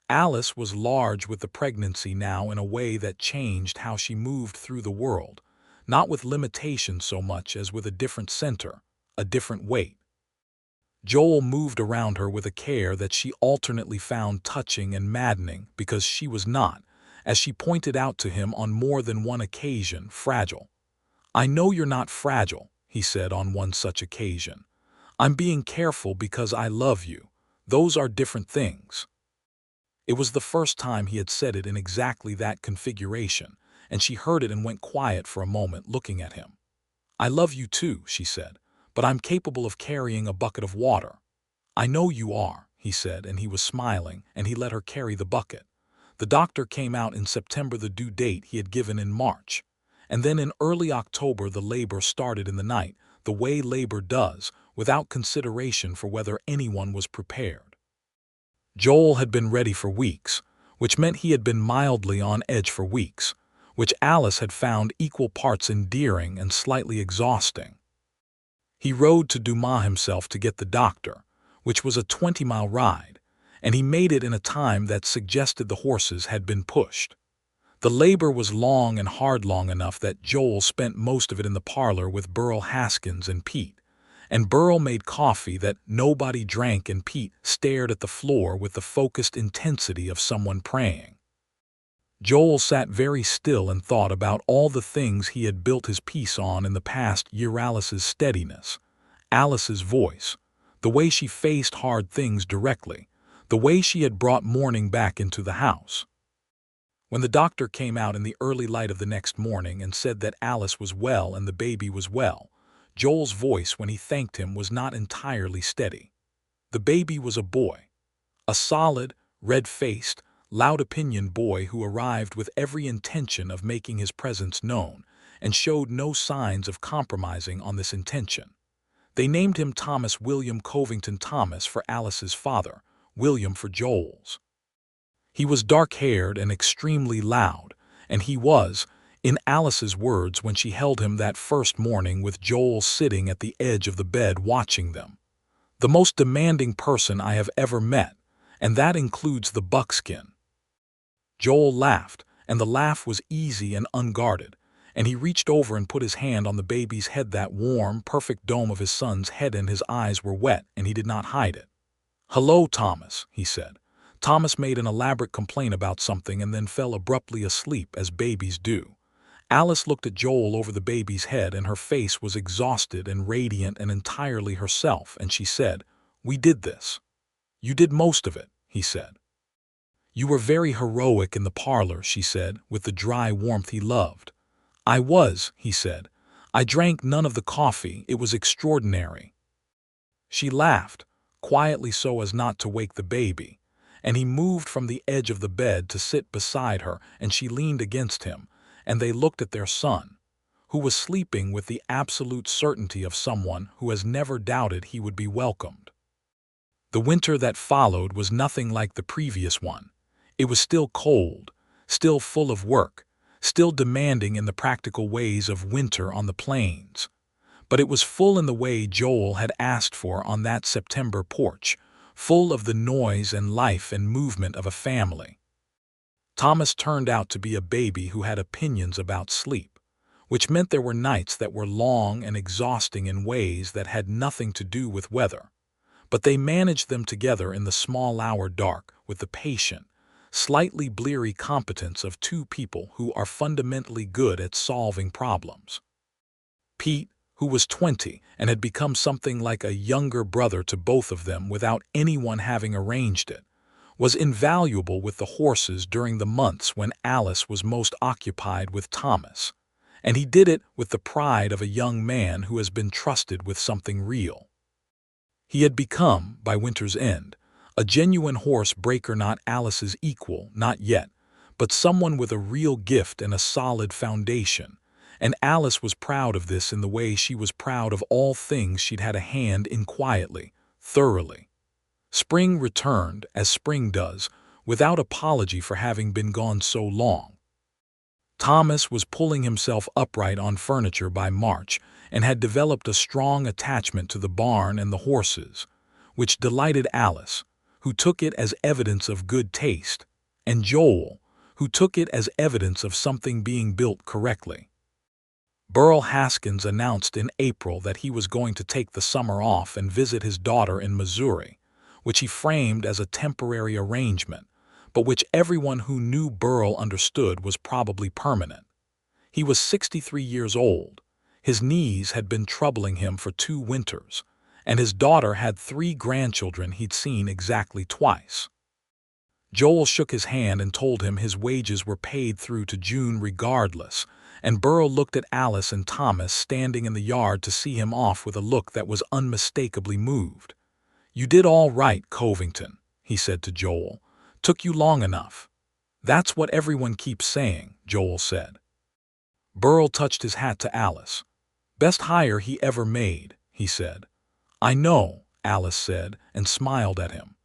Alice was large with the pregnancy now in a way that changed how she moved through the world, not with limitation so much as with a different center, a different weight. Joel moved around her with a care that she alternately found touching and maddening, because she was not, as she pointed out to him on more than one occasion, fragile. "I know you're not fragile," he said on one such occasion. "I'm being careful because I love you. Those are different things." It was the first time he had said it in exactly that configuration, and she heard it and went quiet for a moment, looking at him. "I love you too," she said, "but I'm capable of carrying a bucket of water." "I know you are," he said, and he was smiling, and he let her carry the bucket. The doctor came out in September, the due date he had given in March. And then in early October the labor started in the night, the way labor does, without consideration for whether anyone was prepared. Joel had been ready for weeks, which meant he had been mildly on edge for weeks, which Alice had found equal parts endearing and slightly exhausting. He rode to Dumas himself to get the doctor, which was a 20-mile ride, and he made it in a time that suggested the horses had been pushed. The labor was long and hard, long enough that Joel spent most of it in the parlor with Burl Haskins and Pete, and Burl made coffee that nobody drank, and Pete stared at the floor with the focused intensity of someone praying. Joel sat very still and thought about all the things he had built his peace on in the past year: Alice's steadiness, Alice's voice, the way she faced hard things directly, the way she had brought morning back into the house. When the doctor came out in the early light of the next morning and said that Alice was well and the baby was well, Joel's voice when he thanked him was not entirely steady. The baby was a boy, a solid, red-faced, loud-opinioned boy who arrived with every intention of making his presence known and showed no signs of compromising on this intention. They named him Thomas William Covington, Thomas for Alice's father, William for Joel's. He was dark-haired and extremely loud, and he was, in Alice's words when she held him that first morning with Joel sitting at the edge of the bed watching them, "the most demanding person I have ever met, and that includes the buckskin." Joel laughed, and the laugh was easy and unguarded, and he reached over and put his hand on the baby's head, that warm, perfect dome of his son's head, and his eyes were wet, and he did not hide it. "Hello, Thomas," he said. Thomas made an elaborate complaint about something and then fell abruptly asleep, as babies do. Alice looked at Joel over the baby's head, and her face was exhausted and radiant and entirely herself, and she said, "We did this." "You did most of it," he said. "You were very heroic in the parlor," she said, with the dry warmth he loved. "I was," he said. "I drank none of the coffee. It was extraordinary." She laughed, quietly so as not to wake the baby, and he moved from the edge of the bed to sit beside her, and she leaned against him, and they looked at their son, who was sleeping with the absolute certainty of someone who has never doubted he would be welcomed. The winter that followed was nothing like the previous one. It was still cold, still full of work, still demanding in the practical ways of winter on the plains. But it was full in the way Joel had asked for on that September porch, full of the noise and life and movement of a family. Thomas turned out to be a baby who had opinions about sleep, which meant there were nights that were long and exhausting in ways that had nothing to do with weather. But they managed them together in the small-hour dark with the patient, slightly bleary competence of two people who are fundamentally good at solving problems. Pete, who was 20 and had become something like a younger brother to both of them without anyone having arranged it, was invaluable with the horses during the months when Alice was most occupied with Thomas, and he did it with the pride of a young man who has been trusted with something real. He had become, by winter's end, a genuine horse breaker, not Alice's equal, not yet, but someone with a real gift and a solid foundation, and Alice was proud of this in the way she was proud of all things she'd had a hand in quietly, thoroughly. Spring returned, as spring does, without apology for having been gone so long. Thomas was pulling himself upright on furniture by March and had developed a strong attachment to the barn and the horses, which delighted Alice, who took it as evidence of good taste, and Joel, who took it as evidence of something being built correctly. Burl Haskins announced in April that he was going to take the summer off and visit his daughter in Missouri, which he framed as a temporary arrangement, but which everyone who knew Burl understood was probably permanent. He was 63 years old. His knees had been troubling him for 2 winters, and his daughter had 3 grandchildren he'd seen exactly twice. Joel shook his hand and told him his wages were paid through to June regardless, and Burl looked at Alice and Thomas standing in the yard to see him off with a look that was unmistakably moved. "You did all right, Covington," he said to Joel. "Took you long enough." "That's what everyone keeps saying," Joel said. Burl touched his hat to Alice. "Best hire he ever made," he said. "I know," Alice said, and smiled at him.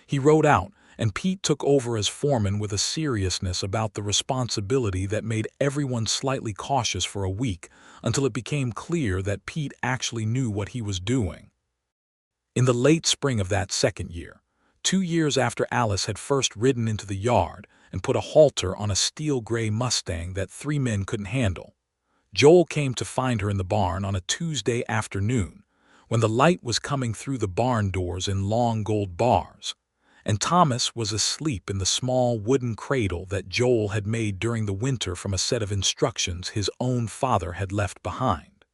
He rode out, and Pete took over as foreman with a seriousness about the responsibility that made everyone slightly cautious for a week, until it became clear that Pete actually knew what he was doing. In the late spring of that second year, 2 years after Alice had first ridden into the yard and put a halter on a steel-gray Mustang that 3 men couldn't handle, Joel came to find her in the barn on a Tuesday afternoon, when the light was coming through the barn doors in long gold bars, and Thomas was asleep in the small wooden cradle that Joel had made during the winter from a set of instructions his own father had left behind.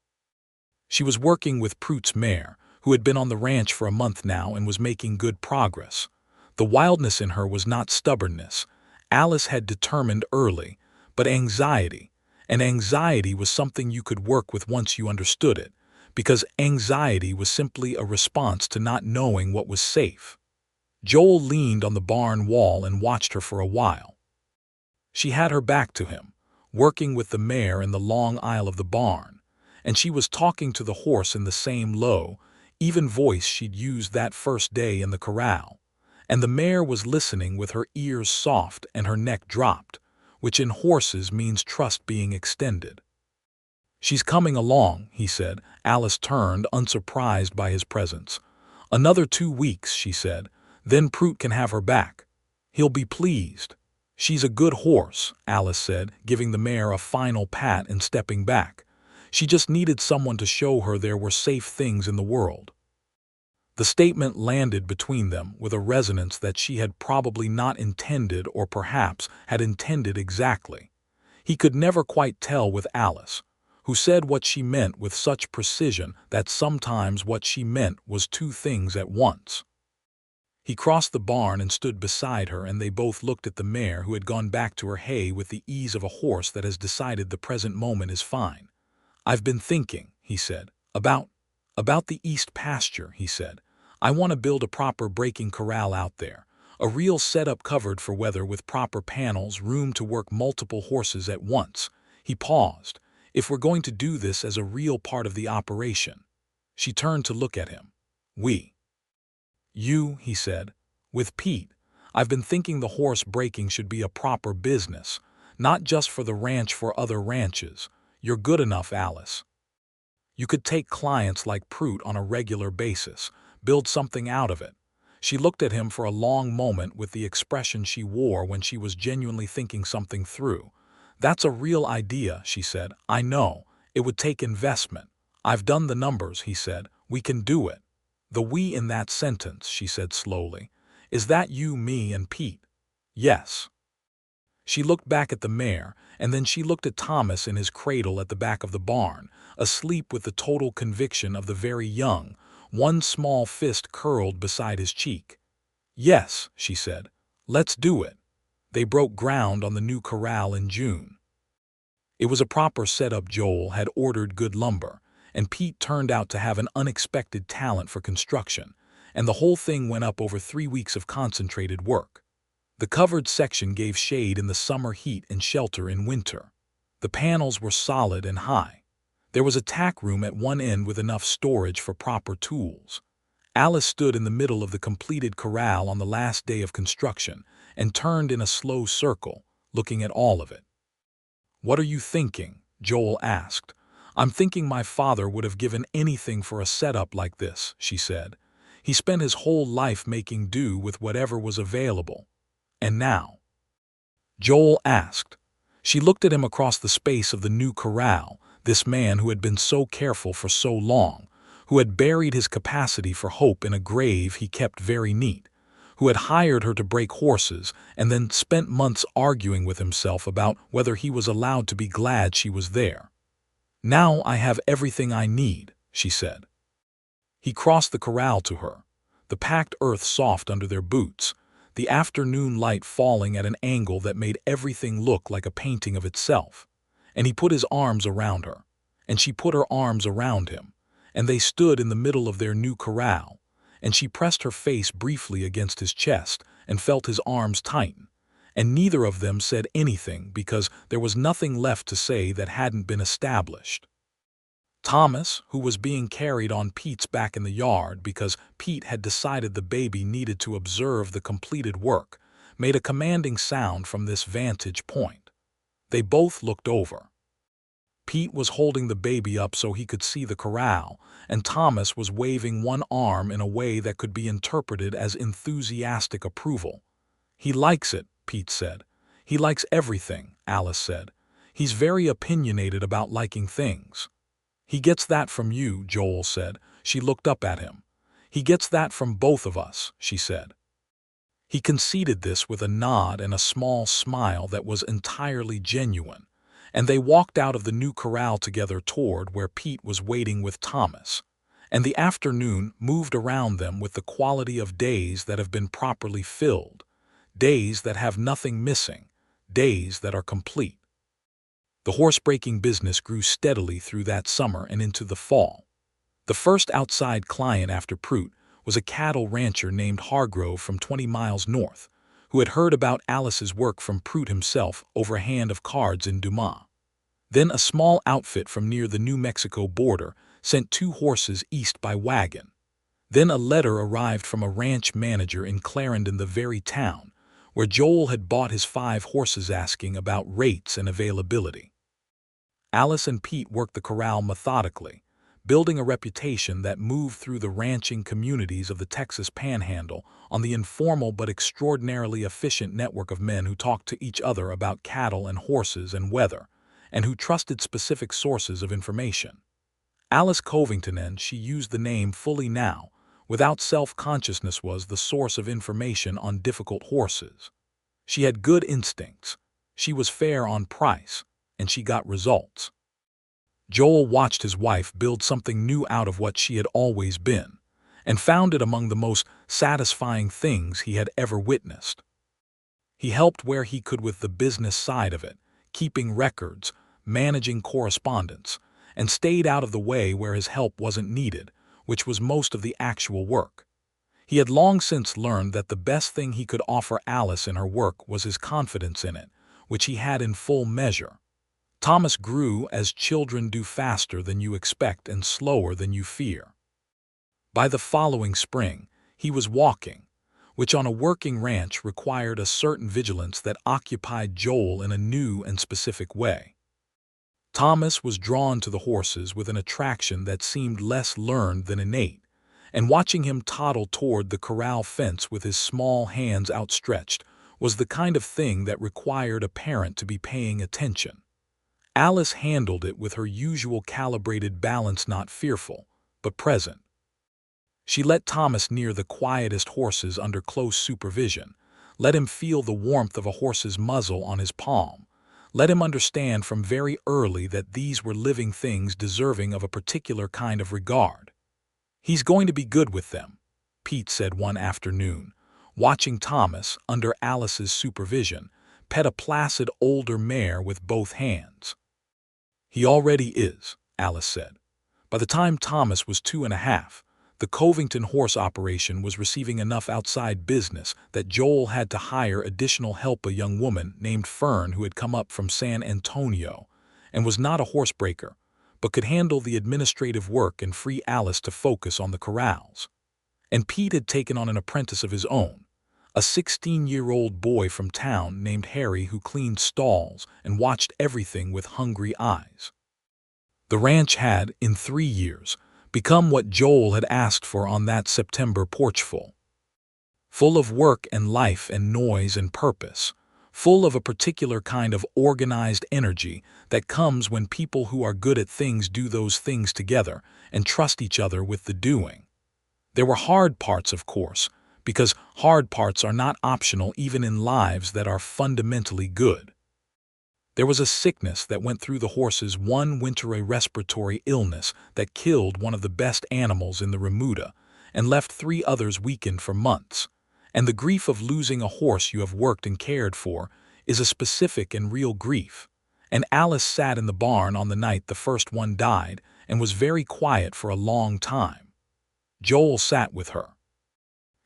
She was working with Prute's mare, who had been on the ranch for a month now and was making good progress. The wildness in her was not stubbornness. Alice had determined early, but anxiety, and anxiety was something you could work with once you understood it, because anxiety was simply a response to not knowing what was safe. Joel leaned on the barn wall and watched her for a while. She had her back to him, working with the mare in the long aisle of the barn, and she was talking to the horse in the same low, even voice she'd used that first day in the corral, and the mare was listening with her ears soft and her neck dropped, which in horses means trust being extended. "She's coming along," he said. Alice turned, unsurprised by his presence. "Another 2 weeks," she said. "Then Prute can have her back. He'll be pleased." "She's a good horse," Alice said, giving the mare a final pat and stepping back. She just needed someone to show her there were safe things in the world. The statement landed between them with a resonance that she had probably not intended, or perhaps had intended exactly. He could never quite tell with Alice, who said what she meant with such precision that sometimes what she meant was 2 things at once. He crossed the barn and stood beside her, and they both looked at the mare, who had gone back to her hay with the ease of a horse that has decided the present moment is fine. "I've been thinking," he said. About the east pasture," he said. "I want to build a proper breaking corral out there. A real setup covered for weather with proper panels, room to work multiple horses at once." He paused. "If we're going to do this as a real part of the operation." She turned to look at him. "We." "You," he said. "With Pete. I've been thinking the horse breaking should be a proper business, not just for the ranch, for other ranches. You're good enough, Alice. You could take clients like Prout on a regular basis, build something out of it." She looked at him for a long moment with the expression she wore when she was genuinely thinking something through. "That's a real idea," she said. "I know. It would take investment. I've done the numbers," he said. "We can do it." "The we in that sentence," she said slowly. "Is that you, me, and Pete?" "Yes." She looked back at the mare, and then she looked at Thomas in his cradle at the back of the barn, asleep with the total conviction of the very young, one small fist curled beside his cheek. "Yes," she said. "Let's do it." They broke ground on the new corral in June. It was a proper setup. Joel had ordered good lumber, and Pete turned out to have an unexpected talent for construction, and the whole thing went up over 3 weeks of concentrated work. The covered section gave shade in the summer heat and shelter in winter. The panels were solid and high. There was a tack room at one end with enough storage for proper tools. Alice stood in the middle of the completed corral on the last day of construction and turned in a slow circle, looking at all of it. "What are you thinking?" Joel asked. "I'm thinking my father would have given anything for a setup like this," she said. "He spent his whole life making do with whatever was available. And now?" Joel asked. She looked at him across the space of the new corral, this man who had been so careful for so long, who had buried his capacity for hope in a grave he kept very neat, who had hired her to break horses and then spent months arguing with himself about whether he was allowed to be glad she was there. "Now I have everything I need," she said. He crossed the corral to her, the packed earth soft under their boots, the afternoon light falling at an angle that made everything look like a painting of itself. And he put his arms around her, and she put her arms around him, and they stood in the middle of their new corral, and she pressed her face briefly against his chest and felt his arms tighten, and neither of them said anything because there was nothing left to say that hadn't been established. Thomas, who was being carried on Pete's back in the yard because Pete had decided the baby needed to observe the completed work, made a commanding sound from this vantage point. They both looked over. Pete was holding the baby up so he could see the corral, and Thomas was waving one arm in a way that could be interpreted as enthusiastic approval. "He likes it," Pete said. "He likes everything," Alice said. "He's very opinionated about liking things." "He gets that from you," Joel said. She looked up at him. "He gets that from both of us," she said. He conceded this with a nod and a small smile that was entirely genuine, and they walked out of the new corral together toward where Pete was waiting with Thomas. And the afternoon moved around them with the quality of days that have been properly filled, days that have nothing missing, days that are complete. The horse-breaking business grew steadily through that summer and into the fall. The first outside client after Prout was a cattle rancher named Hargrove from 20 miles north, who had heard about Alice's work from Prout himself over a hand of cards in Dumas. Then a small outfit from near the New Mexico border sent 2 horses east by wagon. Then a letter arrived from a ranch manager in Clarendon, the very town where Joel had bought his 5 horses, asking about rates and availability. Alice and Pete worked the corral methodically, building a reputation that moved through the ranching communities of the Texas Panhandle on the informal but extraordinarily efficient network of men who talked to each other about cattle and horses and weather, and who trusted specific sources of information. Alice Covington, and she used the name fully now, without self-consciousness, was the source of information on difficult horses. She had good instincts, she was fair on price, and she got results. Joel watched his wife build something new out of what she had always been, and found it among the most satisfying things he had ever witnessed. He helped where he could with the business side of it, keeping records, managing correspondence, and stayed out of the way where his help wasn't needed, which was most of the actual work. He had long since learned that the best thing he could offer Alice in her work was his confidence in it, which he had in full measure. Thomas grew as children do, faster than you expect and slower than you fear. By the following spring, he was walking, which on a working ranch required a certain vigilance that occupied Joel in a new and specific way. Thomas was drawn to the horses with an attraction that seemed less learned than innate, and watching him toddle toward the corral fence with his small hands outstretched was the kind of thing that required a parent to be paying attention. Alice handled it with her usual calibrated balance, not fearful, but present. She let Thomas near the quietest horses under close supervision, let him feel the warmth of a horse's muzzle on his palm, let him understand from very early that these were living things deserving of a particular kind of regard. "He's going to be good with them," Pete said one afternoon, watching Thomas, under Alice's supervision, pet a placid older mare with both hands. "He already is," Alice said. By the time Thomas was 2.5, the Covington horse operation was receiving enough outside business that Joel had to hire additional help, a young woman named Fern who had come up from San Antonio and was not a horsebreaker, but could handle the administrative work and free Alice to focus on the corrals. And Pete had taken on an apprentice of his own, a 16-year-old boy from town named Harry who cleaned stalls and watched everything with hungry eyes. The ranch had, in 3 years, become what Joel had asked for on that September porchful. Full of work and life and noise and purpose, full of a particular kind of organized energy that comes when people who are good at things do those things together and trust each other with the doing. There were hard parts, of course, because hard parts are not optional even in lives that are fundamentally good. There was a sickness that went through the horses one winter, a respiratory illness that killed one of the best animals in the remuda and left 3 others weakened for months. And the grief of losing a horse you have worked and cared for is a specific and real grief. And Alice sat in the barn on the night the first one died and was very quiet for a long time. Joel sat with her.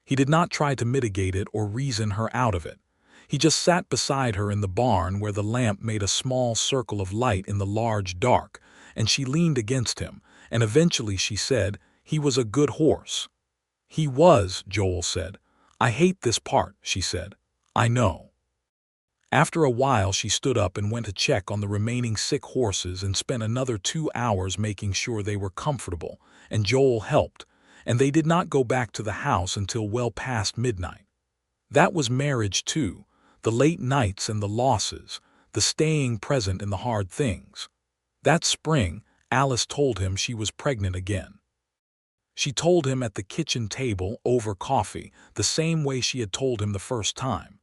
He did not try to mitigate it or reason her out of it. He just sat beside her in the barn where the lamp made a small circle of light in the large dark, and she leaned against him, and eventually she said, "He was a good horse." "He was," Joel said. "I hate this part," she said. "I know." After a while she stood up and went to check on the remaining sick horses and spent another 2 hours making sure they were comfortable, and Joel helped, and they did not go back to the house until well past midnight. That was marriage too, the late nights and the losses, the staying present in the hard things. That spring, Alice told him she was pregnant again. She told him at the kitchen table over coffee, the same way she had told him the first time.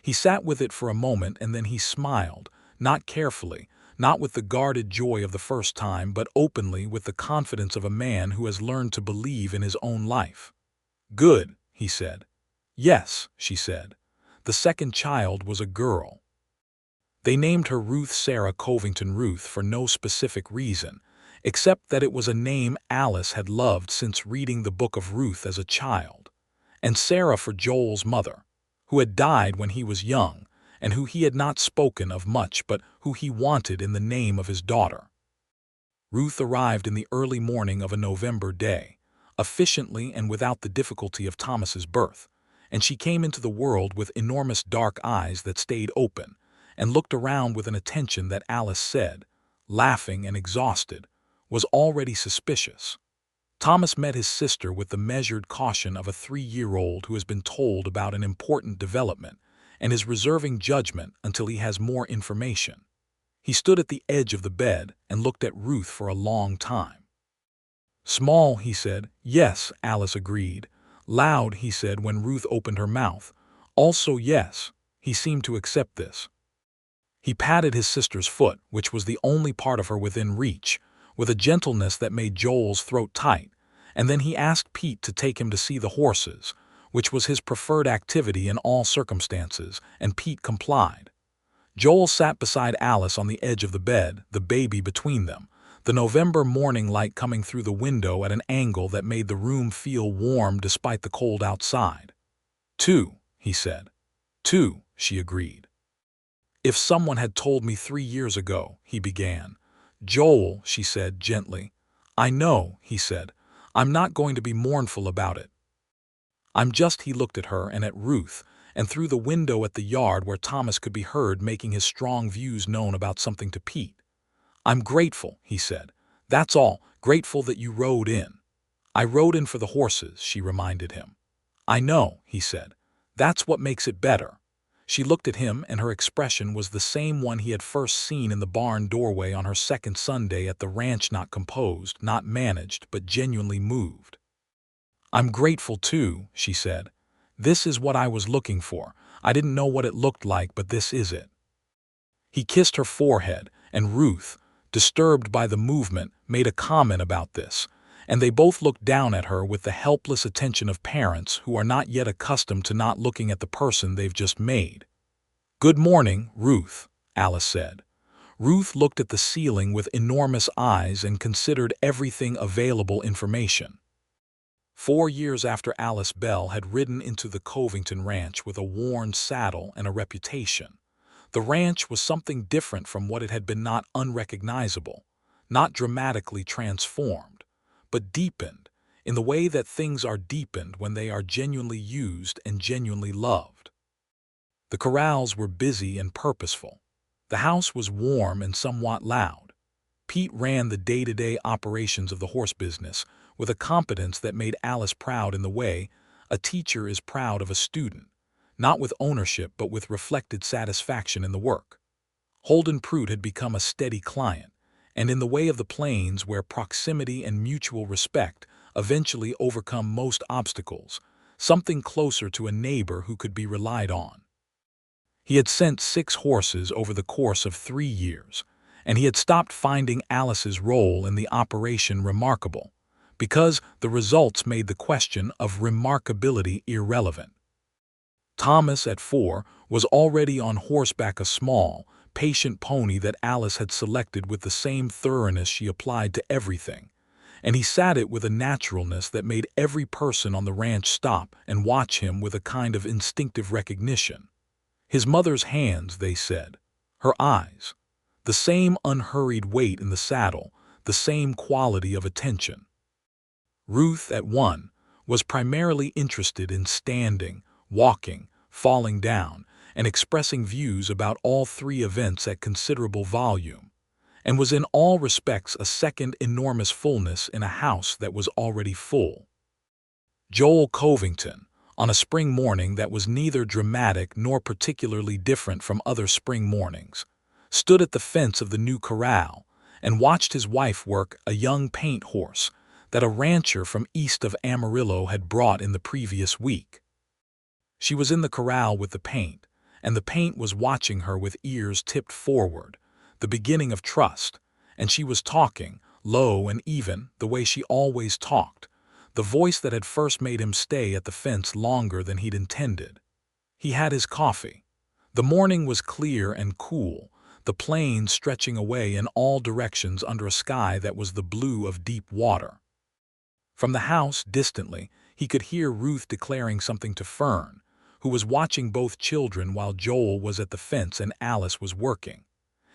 He sat with it for a moment and then he smiled, not carefully, not with the guarded joy of the first time, but openly with the confidence of a man who has learned to believe in his own life. "Good," he said. "Yes," she said. The second child was a girl. They named her Ruth Sarah Covington Ruth for no specific reason, except that it was a name Alice had loved since reading the book of Ruth as a child, and Sarah for Joel's mother, who had died when he was young, and who he had not spoken of much but who he wanted in the name of his daughter. Ruth arrived in the early morning of a November day, efficiently and without the difficulty of Thomas's birth, and she came into the world with enormous dark eyes that stayed open, and looked around with an attention that Alice said, laughing and exhausted, was already suspicious. Thomas met his sister with the measured caution of a 3-year-old who has been told about an important development and is reserving judgment until he has more information. He stood at the edge of the bed and looked at Ruth for a long time. "Small," he said. "Yes," Alice agreed. "Loud," he said when Ruth opened her mouth. "Also yes." He seemed to accept this. He patted his sister's foot, which was the only part of her within reach, with a gentleness that made Joel's throat tight, and then he asked Pete to take him to see the horses, which was his preferred activity in all circumstances, and Pete complied. Joel sat beside Alice on the edge of the bed, the baby between them, the November morning light coming through the window at an angle that made the room feel warm despite the cold outside. "Two," he said. "Two," she agreed. "If someone had told me 3 years ago," he began. "Joel," she said gently. "I know," he said. "I'm not going to be mournful about it. I'm just—" He looked at her and at Ruth, and through the window at the yard where Thomas could be heard making his strong views known about something to Pete. "I'm grateful," he said. "That's all, grateful that you rode in." "I rode in for the horses," she reminded him. "I know," he said. "That's what makes it better." She looked at him, and her expression was the same one he had first seen in the barn doorway on her second Sunday at the ranch, not composed, not managed, but genuinely moved. "I'm grateful too," she said. "This is what I was looking for. I didn't know what it looked like, but this is it." He kissed her forehead, and Ruth, disturbed by the movement, made a comment about this, and they both looked down at her with the helpless attention of parents who are not yet accustomed to not looking at the person they've just made. "Good morning, Ruth," Alice said. Ruth looked at the ceiling with enormous eyes and considered everything available information. 4 years after Alice Bell had ridden into the Covington ranch with a worn saddle and a reputation, the ranch was something different from what it had been, not unrecognizable, not dramatically transformed, but deepened, in the way that things are deepened when they are genuinely used and genuinely loved. The corrals were busy and purposeful. The house was warm and somewhat loud. Pete ran the day-to-day operations of the horse business with a competence that made Alice proud, in the way a teacher is proud of a student, not with ownership but with reflected satisfaction in the work. Holden Pruitt had become a steady client, and in the way of the plains, where proximity and mutual respect eventually overcome most obstacles, something closer to a neighbor who could be relied on. He had sent 6 horses over the course of 3 years, and he had stopped finding Alice's role in the operation remarkable, because the results made the question of remarkability irrelevant. Thomas, at 4, was already on horseback, a small, patient pony that Alice had selected with the same thoroughness she applied to everything, and he sat it with a naturalness that made every person on the ranch stop and watch him with a kind of instinctive recognition. His mother's hands, they said, her eyes, the same unhurried weight in the saddle, the same quality of attention. Ruth, at 1, was primarily interested in standing, walking, falling down, and expressing views about all 3 events at considerable volume, and was in all respects a second enormous fullness in a house that was already full. Joel Covington, on a spring morning that was neither dramatic nor particularly different from other spring mornings, stood at the fence of the new corral and watched his wife work a young paint horse that a rancher from east of Amarillo had brought in the previous week. She was in the corral with the paint, and the paint was watching her with ears tipped forward, the beginning of trust, and she was talking, low and even, the way she always talked, the voice that had first made him stay at the fence longer than he'd intended. He had his coffee. The morning was clear and cool, the plains stretching away in all directions under a sky that was the blue of deep water. From the house, distantly, he could hear Ruth declaring something to Fern, who was watching both children while Joel was at the fence and Alice was working.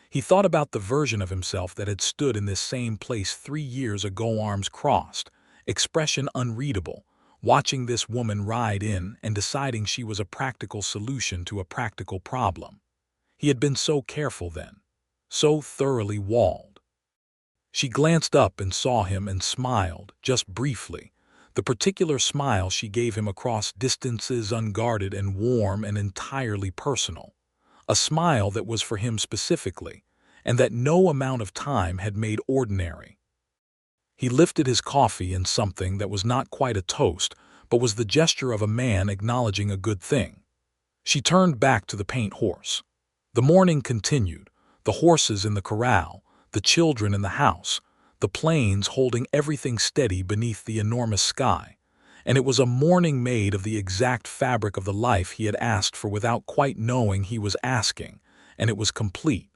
He thought about the version of himself that had stood in this same place 3 years ago, arms crossed, expression unreadable, watching this woman ride in and deciding she was a practical solution to a practical problem. He had been so careful then, so thoroughly walled. She glanced up and saw him and smiled, just briefly, the particular smile she gave him across distances, unguarded and warm and entirely personal, a smile that was for him specifically, and that no amount of time had made ordinary. He lifted his coffee in something that was not quite a toast, but was the gesture of a man acknowledging a good thing. She turned back to the paint horse. The morning continued, the horses in the corral, the children in the house, the planes holding everything steady beneath the enormous sky, and it was a morning made of the exact fabric of the life he had asked for without quite knowing he was asking, and it was complete.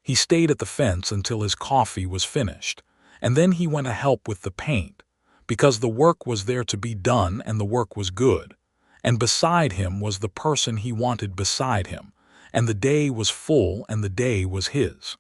He stayed at the fence until his coffee was finished, and then he went to help with the paint, because the work was there to be done and the work was good, and beside him was the person he wanted beside him, and the day was full and the day was his.